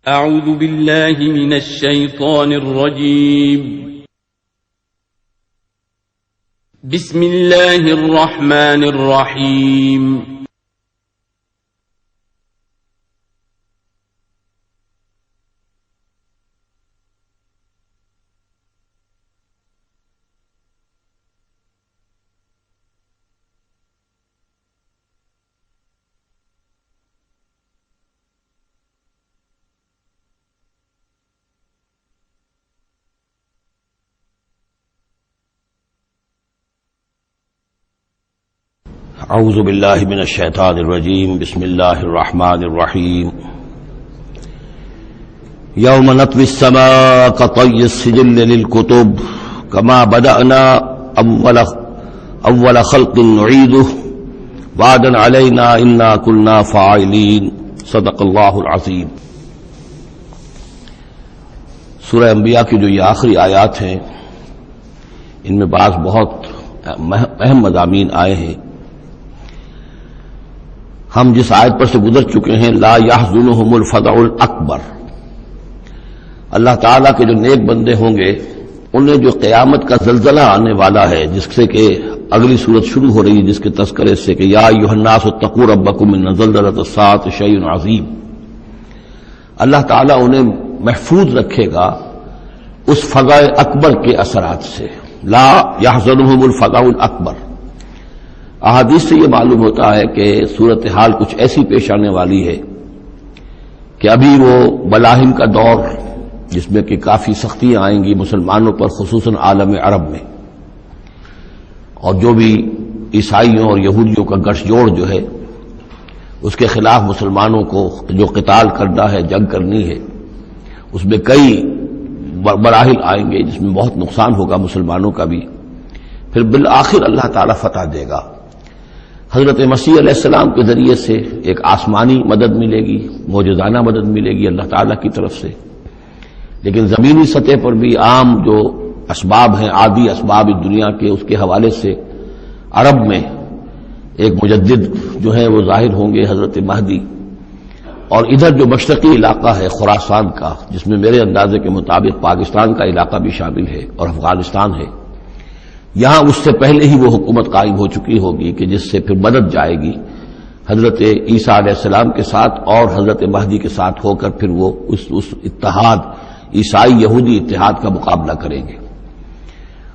اعوذ باللہ من الشیطان الرجیم بسم اللہ الرحمن الرحیم اعوذ باللہ من الشیطان الرجیم بسم اللہ الرحمن الرحیم یوم نطوی السماء کطی السجل للکتب کما بدأنا اول خلق نعیدہ وعدا علینا انا کنا فاعلین صدق اللہ العظیم۔ سورہ انبیاء کی جو یہ آخری آیات ہیں ان میں بعض بہت اہم مضامین آئے ہیں۔ ہم جس آیت پر سے گزر چکے ہیں لا یحزنہم الفزع الاکبر، اللہ تعالیٰ کے جو نیک بندے ہوں گے انہیں جو قیامت کا زلزلہ آنے والا ہے، جس سے کہ اگلی صورت شروع ہو رہی ہے جس کے تذکرے سے کہ یا ایھا الناس اتقوا ربکم ان زلزلۃ الساعۃ شیء عظیم، اللہ تعالیٰ انہیں محفوظ رکھے گا اس فزع اکبر کے اثرات سے۔ لا یحزنہم الفزع الاکبر، احادیث سے یہ معلوم ہوتا ہے کہ صورتحال کچھ ایسی پیش آنے والی ہے کہ ابھی وہ ملاحم کا دور جس میں کہ کافی سختیاں آئیں گی مسلمانوں پر، خصوصاً عالم عرب میں، اور جو بھی عیسائیوں اور یہودیوں کا گٹھ جوڑ جو ہے اس کے خلاف مسلمانوں کو جو قتال کرنا ہے، جنگ کرنی ہے، اس میں کئی مراحل آئیں گے جس میں بہت نقصان ہوگا مسلمانوں کا بھی، پھر بالآخر اللہ تعالیٰ فتح دے گا۔ حضرت مسیح علیہ السلام کے ذریعے سے ایک آسمانی مدد ملے گی، معجزانہ مدد ملے گی اللہ تعالیٰ کی طرف سے، لیکن زمینی سطح پر بھی عام جو اسباب ہیں، عادی اسباب دنیا کے، اس کے حوالے سے عرب میں ایک مجدد جو ہے وہ ظاہر ہوں گے، حضرت مہدی، اور ادھر جو مشرقی علاقہ ہے خراسان کا، جس میں میرے اندازے کے مطابق پاکستان کا علاقہ بھی شامل ہے اور افغانستان ہے، یہاں اس سے پہلے ہی وہ حکومت قائم ہو چکی ہوگی کہ جس سے پھر مدد جائے گی حضرت عیسیٰ علیہ السلام کے ساتھ اور حضرت مہدی کے ساتھ ہو کر پھر وہ اس اتحاد، عیسائی یہودی اتحاد کا مقابلہ کریں گے۔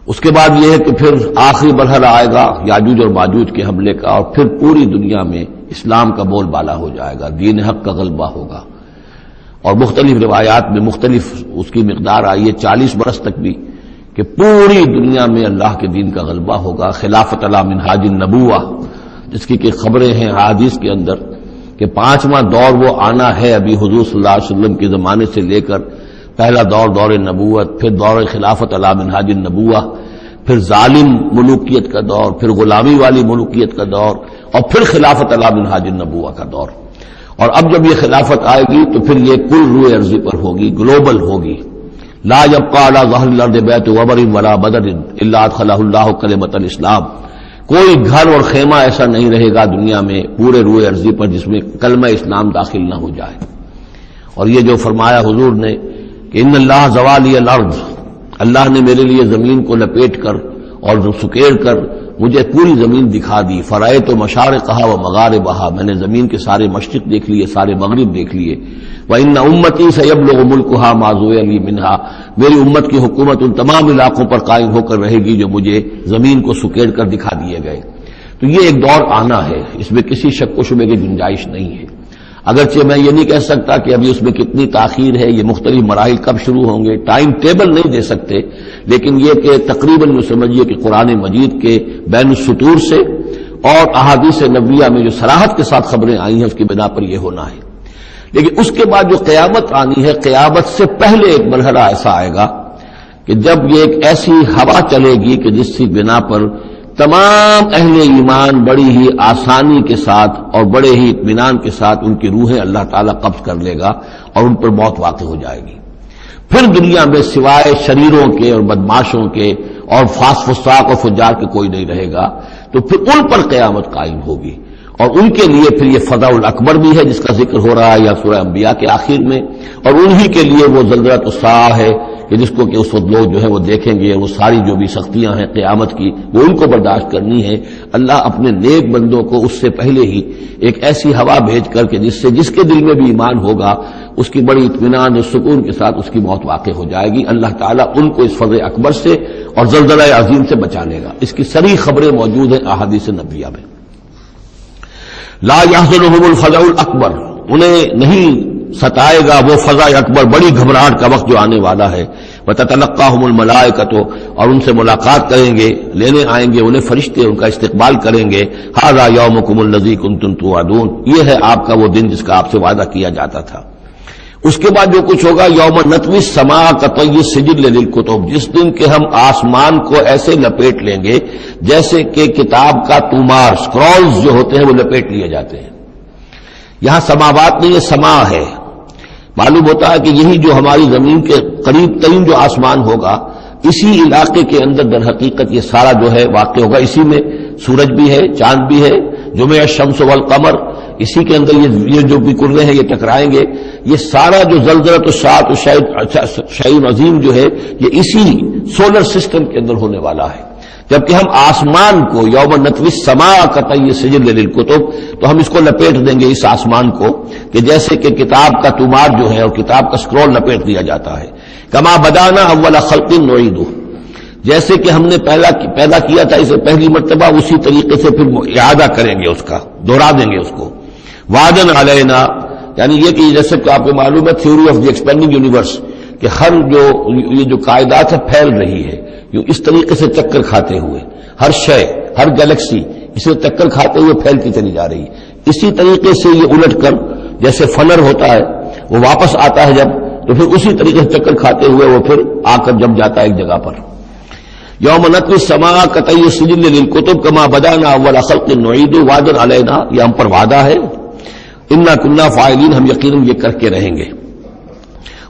اس کے بعد یہ ہے کہ پھر آخری مرحلہ آئے گا یاجوج اور ماجوج کے حملے کا، اور پھر پوری دنیا میں اسلام کا بول بالا ہو جائے گا، دین حق کا غلبہ ہوگا، اور مختلف روایات میں مختلف اس کی مقدار آئی ہے 40 برس تک بھی، کہ پوری دنیا میں اللہ کے دین کا غلبہ ہوگا۔ خلافت علی منہاج النبوہ، جس کی کہ خبریں ہیں حدیث کے اندر کہ 5واں دور وہ آنا ہے ابھی حضور صلی اللہ علیہ وسلم کے زمانے سے لے کر، پہلا دور دور نبوت، پھر دور خلافت علی منہاج النبوہ، پھر ظالم ملوکیت کا دور، پھر غلامی والی ملوکیت کا دور، اور پھر خلافت علی منہاج النبوہ کا دور۔ اور اب جب یہ خلافت آئے گی تو پھر یہ کل روئے ارضی پر ہوگی، گلوبل ہوگی۔ لا يبقى على ظهر الارض بيت وبر ولا بدر الا ادخله الله كلمة الاسلام، کوئی گھر اور خیمہ ایسا نہیں رہے گا دنیا میں پورے روئے ارضی پر جس میں کلمہ اسلام داخل نہ ہو جائے۔ اور یہ جو فرمایا حضور نے کہ ان اللہ زوالی الارض، اللہ نے میرے لیے زمین کو لپیٹ کر اور سکیڑ کر مجھے پوری زمین دکھا دی، فرأیت مشارقہا و مغاربہا، میں نے زمین کے سارے مشرق دیکھ لیے، سارے مغرب دیکھ لیے۔ وَإِنَّ أُمَّتِي سَيَبْلُغُ مُلْكُهَا مَا زُوِّيَ لِي مِنْهَا، میری امت کی حکومت ان تمام علاقوں پر قائم ہو کر رہے گی جو مجھے زمین کو سکیڑ کر دکھا دیے گئے۔ تو یہ ایک دور آنا ہے، اس میں کسی شک و شبے کی گنجائش نہیں ہے۔ اگرچہ میں یہ نہیں کہہ سکتا کہ ابھی اس میں کتنی تاخیر ہے، یہ مختلف مراحل کب شروع ہوں گے، ٹائم ٹیبل نہیں دے سکتے، لیکن یہ کہ تقریباً یہ سمجھیے کہ قرآن مجید کے بین السطور سے اور احادیث نبویہ میں جو صراحت کے ساتھ خبریں آئی ہیں اس کی بنا پر یہ ہونا ہے۔ لیکن اس کے بعد جو قیامت آنی ہے، قیامت سے پہلے ایک مرحلہ ایسا آئے گا کہ جب یہ ایک ایسی ہوا چلے گی کہ جس کی بنا پر تمام اہل ایمان بڑی ہی آسانی کے ساتھ اور بڑے ہی اطمینان کے ساتھ ان کی روحیں اللہ تعالیٰ قبض کر لے گا اور ان پر موت واقع ہو جائے گی۔ پھر دنیا میں سوائے شریروں کے اور بدماشوں کے اور فساق و فجار کے کوئی نہیں رہے گا، تو پھر ان پر قیامت قائم ہوگی۔ اور ان کے لیے پھر یہ فضاء الاکبر بھی ہے جس کا ذکر ہو رہا ہے یا سورہ انبیاء کے آخر میں، اور انہی کے لیے وہ زلزلۃ الساعہ ہے کہ جس کو کہ اس وقت لوگ جو ہے وہ دیکھیں گے، وہ ساری جو بھی سختیاں ہیں قیامت کی وہ ان کو برداشت کرنی ہے۔ اللہ اپنے نیک بندوں کو اس سے پہلے ہی ایک ایسی ہوا بھیج کر کے جس کے دل میں بھی ایمان ہوگا اس کی بڑی اطمینان اور سکون کے ساتھ اس کی موت واقع ہو جائے گی۔ اللہ تعالیٰ ان کو اس فضح اکبر سے اور زلزلہ عظیم سے بچا لے گا۔ اس کی صریح خبریں موجود ہیں احادیث نبویہ میں۔ لا يحزنهم الفزع الاکبر، انہیں نہیں ستائے گا وہ فزع اکبر، بڑی گھبراہٹ کا وقت جو آنے والا ہے۔ وتتلقاهم الملائکۃ، اور ان سے ملاقات کریں گے، لینے آئیں گے انہیں فرشتے، ان کا استقبال کریں گے۔ ھذا یومکم الذی کنتم توعدون، یہ ہے آپ کا وہ دن جس کا آپ سے وعدہ کیا جاتا تھا۔ اس کے بعد جو کچھ ہوگا، یوم نطوی السماء کطی السجل للکتب، جس دن کہ ہم آسمان کو ایسے لپیٹ لیں گے جیسے کہ کتاب کا طومار، سکرولز جو ہوتے ہیں وہ لپیٹ لیے جاتے ہیں۔ یہاں سماوات نہیں، یہ سما ہے۔ معلوم ہوتا ہے کہ یہی جو ہماری زمین کے قریب ترین جو آسمان ہوگا، اسی علاقے کے اندر در حقیقت یہ سارا جو ہے واقع ہوگا۔ اسی میں سورج بھی ہے، چاند بھی ہے، جمع الشمس والقمر، اسی کے اندر یہ جو بھی کرنے ہیں یہ ٹکرائیں گے۔ یہ سارا جو زلزلۃ الساعۃ شیء عظیم جو ہے یہ اسی سولر سسٹم کے اندر ہونے والا ہے۔ جبکہ ہم آسمان کو یوم نطوی السماء کطی السجل للکتب، تو ہم اس کو لپیٹ دیں گے اس آسمان کو کہ جیسے کہ کتاب کا طومار جو ہے اور کتاب کا سکرول لپیٹ دیا جاتا ہے۔ کما بدانا اول خلق نعیدہ، جیسے کہ ہم نے پیدا کیا تھا اسے پہلی مرتبہ، اسی طریقے سے پھر اعادہ کریں گے، اس کا دوہرا دیں گے اس کو۔ وعدن علینا، یعنی یہ کہ جیسے کہ آپ کو معلوم ہے theory of the expanding universe, کہ ہر یہ جو کائنات ہے پھیل رہی ہے یوں اس طریقے سے چکر کھاتے ہوئے، ہر شے، ہر گلیکسی اسے چکر کھاتے ہوئے پھیلتی چلی جا رہی ہے۔ اسی طریقے سے یہ الٹ کر جیسے فنر ہوتا ہے وہ واپس آتا ہے جب، تو پھر اسی طریقے سے چکر کھاتے ہوئے وہ پھر آ کر جم جاتا ہے ایک جگہ پر۔ یوم نطوی السماء کطی السجل للکتب کما بدانا اول خلق نعید وعدا علینا، یہ ہم پر وعدہ ہے۔ انا کنا فاعلین، ہم یقیناً یہ کر کے رہیں گے۔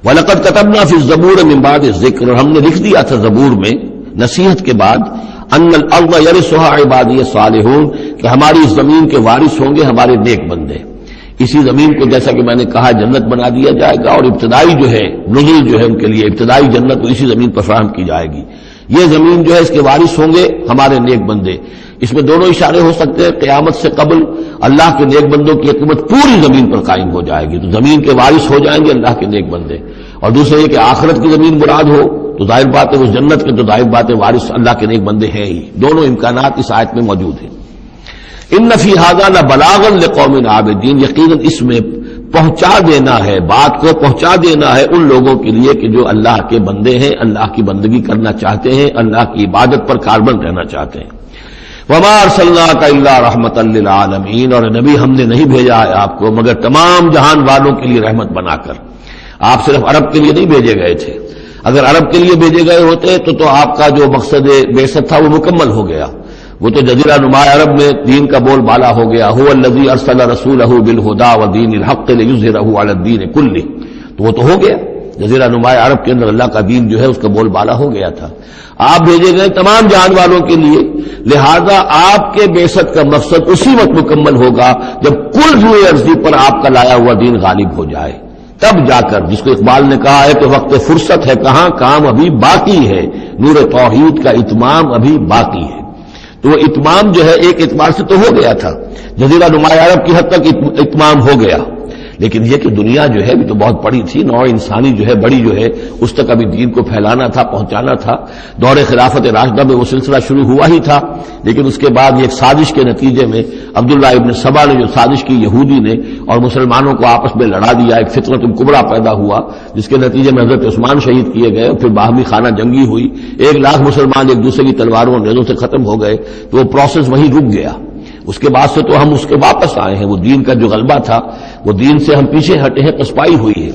وَلَقَدْ كَتَبْنَا فِي الزَّبُورِ مِن بَعْدِ الذِّكْرِ، اور ہم نے لکھ دیا تھا زبور میں نصیحت کے بعد، أَنَّ الْأَرْضَ يَرِثُهَا عِبَادِيَ الصَّالِحُونَ، کہ ہماری اس زمین کے وارث ہوں گے ہمارے نیک بندے۔ اسی زمین کو جیسا کہ میں نے کہا جنت بنا دیا جائے گا، اور ابتدائی جو ہے نزول جو ہے ان کے لیے ابتدائی جنت اسی زمین پر فراہم کی جائے گی۔ یہ زمین جو ہے اس کے وارث ہوں گے ہمارے نیک بندے۔ اس میں دونوں اشارے ہو سکتے ہیں، قیامت سے قبل اللہ کے نیک بندوں کی حکومت پوری زمین پر قائم ہو جائے گی، تو زمین کے وارث ہو جائیں گے اللہ کے نیک بندے۔ اور دوسرے یہ کہ آخرت کی زمین مراد ہو تو ظاہر بات ہے اس جنت کے تو ظاہر بات ہے وارث اللہ کے نیک بندے ہیں ہی۔ دونوں امکانات اس آیت میں موجود ہیں۔ ان فی ھذا لبلاغا لقوم عابدین، یقیناً اس میں پہنچا دینا ہے، بات کو پہنچا دینا ہے ان لوگوں کے لیے کہ جو اللہ کے بندے ہیں، اللہ کی بندگی کرنا چاہتے ہیں، اللہ کی عبادت پر کاربند رہنا چاہتے ہیں۔ وما ارسلناک الا رحمتا للعالمین، اور نبی ہم نے نہیں بھیجا ہے آپ کو مگر تمام جہان والوں کے لیے رحمت بنا کر۔ آپ صرف عرب کے لیے نہیں بھیجے گئے تھے، اگر عرب کے لیے بھیجے گئے ہوتے تو آپ کا جو مقصد بعثت تھا وہ مکمل ہو گیا، وہ تو جزیرہ نما عرب میں دین کا بول بالا ہو گیا۔ هو الذی ارسل رسولہ بالہدی ودین الحق لیظہرہ علی الدین کلہ، تو وہ تو ہو گیا، جزیرہ نما عرب کے اندر اللہ کا دین جو ہے اس کا بول بالا ہو گیا تھا۔ آپ بھیجے گئے تمام جہان والوں کے لیے، لہذا آپ کے بعثت کا مقصد اسی وقت مکمل ہوگا جب کل روئے عرضی پر آپ کا لایا ہوا دین غالب ہو جائے، تب جا کر، جس کو اقبال نے کہا ہے کہ وقت فرصت ہے کہاں، کام ابھی باقی ہے، نور توحید کا اتمام ابھی باقی ہے۔ تو وہ اتمام جو ہے ایک اعتبار سے تو ہو گیا تھا، جزیرہ نما عرب کی حد تک اتمام ہو گیا، لیکن یہ کہ دنیا جو ہے بھی تو بہت بڑی تھی، نوع انسانی جو ہے بڑی جو ہے اس تک ابھی دین کو پھیلانا تھا، پہنچانا تھا۔ دور خلافت راشدہ میں وہ سلسلہ شروع ہوا ہی تھا، لیکن اس کے بعد ایک سازش کے نتیجے میں عبداللہ ابن سبا نے جو سازش کی یہودی نے اور مسلمانوں کو آپس میں لڑا دیا، ایک فتنۃ الکبریٰ پیدا ہوا جس کے نتیجے میں حضرت عثمان شہید کیے گئے، پھر باہمی خانہ جنگی ہوئی، 1 لاکھ مسلمان ایک دوسرے کی تلواروں اور نیزوں سے ختم ہو گئے، تو وہ پروسیس وہیں رک گیا۔ اس کے بعد سے تو ہم اس کے واپس آئے ہیں، وہ دین کا جو غلبہ تھا وہ دین سے ہم پیچھے ہٹے ہیں، پسپائی ہوئی ہے۔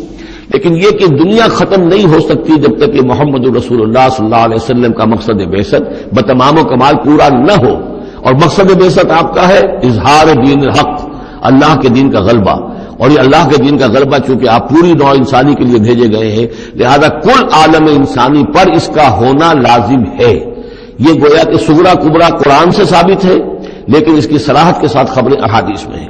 لیکن یہ کہ دنیا ختم نہیں ہو سکتی جب تک کہ محمد رسول اللہ صلی اللہ علیہ وسلم کا مقصد بعثت بتمام و کمال پورا نہ ہو، اور مقصد بعثت آپ کا ہے اظہار دین الحق، اللہ کے دین کا غلبہ، اور یہ اللہ کے دین کا غلبہ چونکہ آپ پوری نوع انسانی کے لیے بھیجے گئے ہیں، لہذا کل عالم انسانی پر اس کا ہونا لازم ہے۔ یہ گویا کہ صغرا کبرا قرآن سے ثابت ہے، لیکن اس کی صراحت کے ساتھ خبریں احادیث میں ہیں۔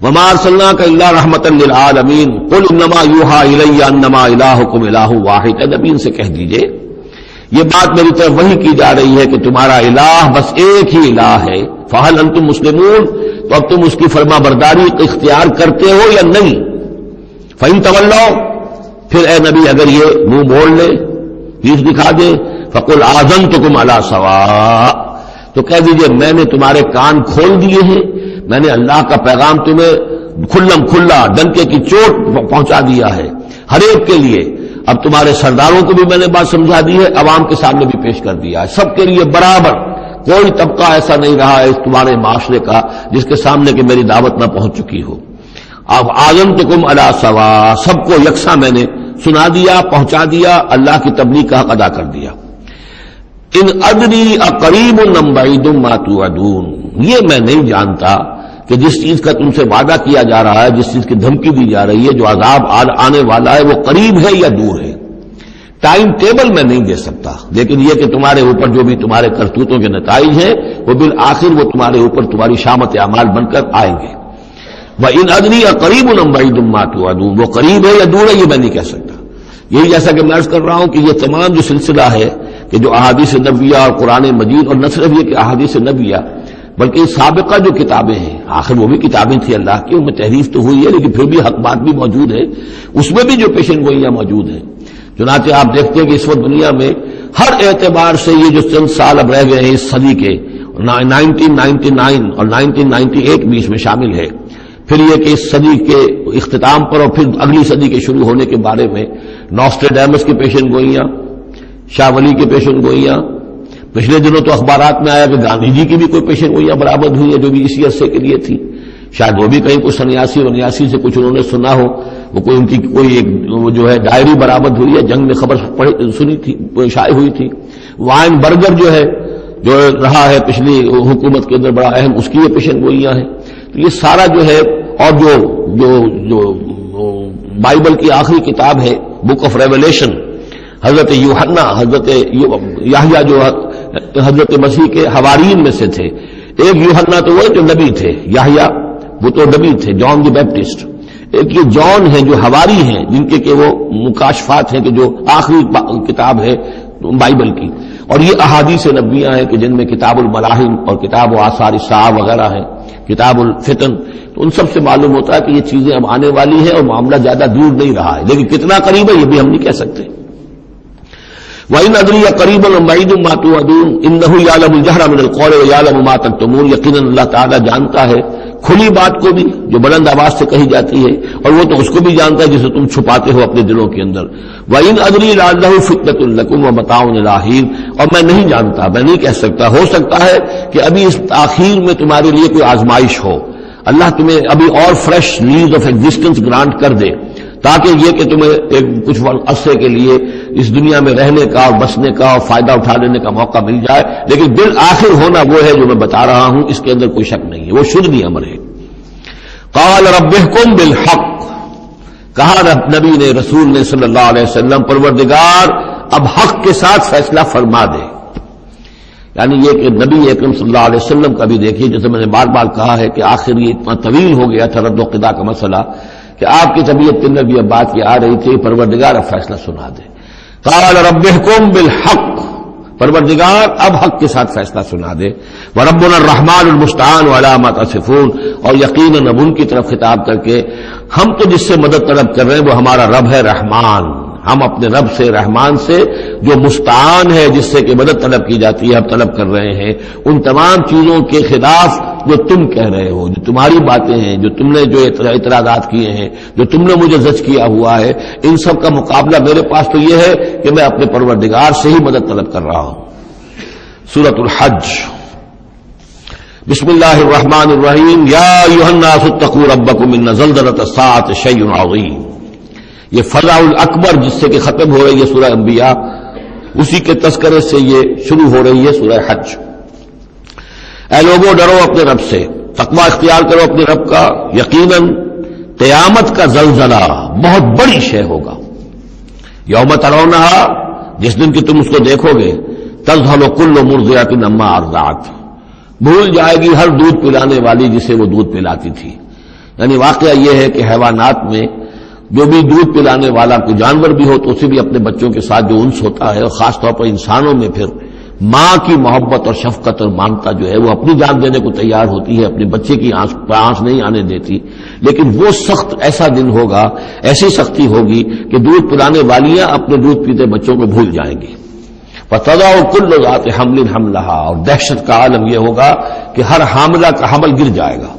وما ارسلناک الا رحمۃ للعالمین قل انما یوحی الی انما الہکم الہ واحد، نبی ان سے کہہ دیجئے یہ بات میری طرف وحی کی جا رہی ہے کہ تمہارا الہ بس ایک ہی الہ ہے، فہل انتم مسلمون، تو اب تم اس کی فرما برداری اختیار کرتے ہو یا نہیں؟ فإن تولوا، پھر اے نبی اگر یہ منہ موڑ لے، پیٹھ دکھا دے، فقل آذنتکم علی سواء، تو کہہ دیجئے میں نے تمہارے کان کھول دیے ہیں، میں نے اللہ کا پیغام تمہیں کھلم کھلا ڈنکے کی چوٹ پہنچا دیا ہے ہر ایک کے لیے۔ اب تمہارے سرداروں کو بھی میں نے بات سمجھا دی ہے، عوام کے سامنے بھی پیش کر دیا ہے، سب کے لیے برابر، کوئی طبقہ ایسا نہیں رہا ہے تمہارے معاشرے کا جس کے سامنے کہ میری دعوت نہ پہنچ چکی ہو۔ اب آذنتکم علی سواء، سب کو یکساں میں نے سنا دیا، پہنچا دیا، اللہ کی تبلیغ کا حق ادا کر دیا۔ ان ادری اقریب ام بعید ما توعدون، یہ میں نہیں جانتا کہ جس چیز کا تم سے وعدہ کیا جا رہا ہے، جس چیز کی دھمکی دی جا رہی ہے، جو عذاب آنے والا ہے، وہ قریب ہے یا دور ہے۔ ٹائم ٹیبل میں نہیں دے سکتا، لیکن یہ کہ تمہارے اوپر جو بھی تمہارے کرتوتوں کے نتائج ہیں وہ بالآخر وہ تمہارے اوپر تمہاری شامت اعمال بن کر آئیں گے۔ وَإِنْ أَدْرِي أَقَرِيبٌ أَمْ بَعِيدٌ مَا تُوعَدُونَ، وہ قریب ہے یا دور ہے یہ میں نہیں کہہ سکتا۔ یہی جیسا کہ میں عرض کر رہا ہوں کہ یہ تمام جو سلسلہ ہے کہ جو احادیث نبویہ اور قرآن مجید، اور نہ صرف یہ کہ احادیث نبویہ بلکہ سابقہ جو کتابیں ہیں، آخر وہ بھی کتابیں تھیں اللہ کی، ان میں تحریف تو ہوئی ہے لیکن پھر بھی حق بات بھی موجود ہے، اس میں بھی جو پیشن گوئیاں موجود ہیں۔ چنانچہ آپ دیکھتے ہیں کہ اس وقت دنیا میں ہر اعتبار سے یہ جو چند سال اب رہ گئے ہیں اس صدی کے، 1999 اور 1998 بھی اس میں شامل ہے، پھر یہ کہ اس صدی کے اختتام پر اور پھر اگلی صدی کے شروع ہونے کے بارے میں نوسٹریڈیمس کی پیشن گوئیاں، شاہ ولی کی پیشن گوئیاں، پچھلے دنوں تو اخبارات میں آیا کہ گاندھی جی کی بھی کوئی پیشن گوئیاں برآمد ہوئی ہیں جو بھی اسی عرصے کے لیے تھی، شاید وہ بھی کہیں کچھ سنیاسی ونیاسی سے کچھ انہوں نے سنا ہو، وہ کوئی ان کی کوئی ایک وہ جو ہے ڈائری برآمد ہوئی ہے، جنگ میں خبر سنی تھی، شائع ہوئی تھی۔ وائن برگر جو ہے جو رہا ہے پچھلی حکومت کے اندر بڑا اہم، اس کی یہ پیشن گوئیاں ہیں۔ تو یہ سارا جو ہے، اور جو جو جو بائبل کی آخری کتاب ہے بک آف ریویلیشن، حضرت یوحنا، حضرت یحییٰ جو حضرت مسیح کے حوارین میں سے تھے، ایک یوحنا تو وہ جو نبی تھے، یحییٰ وہ تو نبی تھے، جان دی بیپٹسٹ، ایک یہ جان ہیں جو حواری ہیں جن کے کہ وہ مکاشفات ہیں کہ جو آخری کتاب ہے بائبل کی، اور یہ احادیث نبویہ ہیں کہ جن میں کتاب الملاحم اور کتاب و آثار الساعہ وغیرہ ہیں، کتاب الفتن، تو ان سب سے معلوم ہوتا ہے کہ یہ چیزیں اب آنے والی ہیں اور معاملہ زیادہ دور نہیں رہا ہے، لیکن کتنا قریب ہے یہ بھی ہم نہیں کہہ سکتے۔ وَإِنْ أَدْرِي قَرِيبٌ أَمْ بَعِيدٌ مَا تُوعَدُونَ إِنَّهُ يَعْلَمُ الْجَهْرَ مِنَ الْقَوْلِ وَيَعْلَمُ مَا تَكْتُمُونَ، یقیناً اللہ تعالیٰ جانتا ہے کھلی بات کو بھی جو بلند آواز سے کہی جاتی ہے، اور وہ تو اس کو بھی جانتا ہے جسے تم چھپاتے ہو اپنے دلوں کے اندر۔ وَإِنْ أَدْرِي لَعَلَّهُ فِتْنَةٌ لَكُمْ وَمَتَاعٌ إِلَىٰ حِينٍ، اور میں نہیں جانتا، میں نہیں کہہ سکتا، ہو سکتا ہے کہ ابھی اس تاخیر میں تمہارے لیے کوئی آزمائش ہو، اللہ تمہیں ابھی اور fresh lease of existence grant کر دے، تاکہ یہ کہ تمہیں ایک کچھ عرصے کے لیے اس دنیا میں رہنے کا اور بسنے کا اور فائدہ اٹھا لینے کا موقع مل جائے، لیکن بالآخر ہونا وہ ہے جو میں بتا رہا ہوں، اس کے اندر کوئی شک نہیں ہے، وہ شدنی امر ہے۔ قال رب احکم بالحق، کہا نبی نے، رسول نے صلی اللہ علیہ وسلم، پروردگار اب حق کے ساتھ فیصلہ فرما دے۔ یعنی یہ کہ نبی اکرم صلی اللہ علیہ وسلم کا بھی دیکھیے، جیسے میں نے بار بار کہا ہے کہ آخر یہ اتنا طویل ہو گیا تھا رد و قضا کا مسئلہ کہ آپ کی طبیعت کے اندر بھی اب بات یہ آ رہی تھی، پروردگار اب فیصلہ سنا دے۔ قال رب احکم بالحق، پروردگار اب حق کے ساتھ فیصلہ سنا دے۔ وربنا الرحمن المستعان علی ما تصفون، اور یقیناً اب ان کی طرف خطاب کر کے، ہم تو جس سے مدد طلب کر رہے ہیں وہ ہمارا رب ہے رحمان، ہم اپنے رب سے رحمان سے جو مستعان ہے، جس سے کہ مدد طلب کی جاتی ہے، ہم طلب کر رہے ہیں ان تمام چیزوں کے خلاف جو تم کہہ رہے ہو، جو تمہاری باتیں ہیں، جو تم نے جو اعتراضات کیے ہیں، جو تم نے مجھے زج کیا ہوا ہے، ان سب کا مقابلہ میرے پاس تو یہ ہے کہ میں اپنے پروردگار سے ہی مدد طلب کر رہا ہوں۔ سورۃ الحج، بسم اللہ الرحمن الرحیم، یا ایھا الناس اتقوا ربکم ان زلزلۃ الساعۃ شیء عظیم۔ یہ فزع الاکبر جس سے کہ ختم ہو رہی ہے سورہ انبیاء، اسی کے تذکرے سے یہ شروع ہو رہی ہے سورہ حج۔ اے لوگوں ڈرو اپنے رب سے، تقوی اختیار کرو اپنے رب کا، یقیناً قیامت کا زلزلہ بہت بڑی شے ہوگا۔ یوم ترونہا، جس دن کہ تم اس کو دیکھو گے، تذہل کل مرضعۃ عما ارضعت، بھول جائے گی ہر دودھ پلانے والی جسے وہ دودھ پلاتی تھی. یعنی واقعہ یہ ہے کہ حیوانات میں جو بھی دودھ پلانے والا کوئی جانور بھی ہو تو اسے بھی اپنے بچوں کے ساتھ جو انس ہوتا ہے، اور خاص طور پر انسانوں میں پھر ماں کی محبت اور شفقت اور مامتا جو ہے وہ اپنی جان دینے کو تیار ہوتی ہے، اپنے بچے کی آنکھ نہیں آنے دیتی. لیکن وہ سخت ایسا دن ہوگا، ایسی سختی ہوگی کہ دودھ پلانے والیاں اپنے دودھ پیتے بچوں کو بھول جائیں گی. فَتَضَعُ كُلُّ ذَاتِ حَمْلٍ حَمْلَهَا، اور دہشت کا عالم یہ ہوگا کہ ہر حاملہ کا حمل گر جائے گا.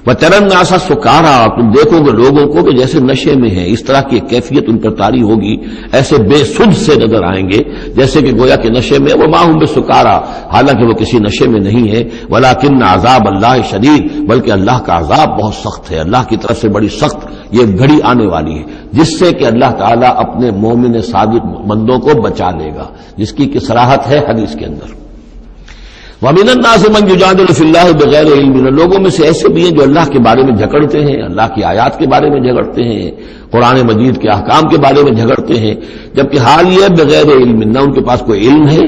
وَتَرَى النَّاسَ سُكَارَىٰ، تم دیکھو گے لوگوں کو کہ جیسے نشے میں ہیں، اس طرح کی کیفیت ان پر طاری ہوگی، ایسے بے سدھ سے نظر آئیں گے جیسے کہ گویا کہ نشے میں. وَمَا هُم بِسُكَارَىٰ، حالانکہ وہ کسی نشے میں نہیں ہے. وَلَٰكِنَّ عَذَابَ اللَّهِ شَدِيدٌ، بلکہ اللہ کا عذاب بہت سخت ہے. اللہ کی طرف سے بڑی سخت یہ گھڑی آنے والی ہے جس سے کہ اللہ تعالیٰ اپنے مومن صادق بندوں کو بچا لے گا، جس کی صراحت ہے حدیث کے اندر. وَمِنَ النَّاسِ مَن يُجَادِلُ فِي اللَّهِ بِغَيْرِ عِلْمٍ، لوگوں میں سے ایسے بھی ہیں جو اللہ کے بارے میں جھگڑتے ہیں، اللہ کی آیات کے بارے میں جھگڑتے ہیں، قرآن مجید کے احکام کے بارے میں جھگڑتے ہیں، جبکہ حال یہ بغیر علم، نہ ان کے پاس کوئی علم ہے.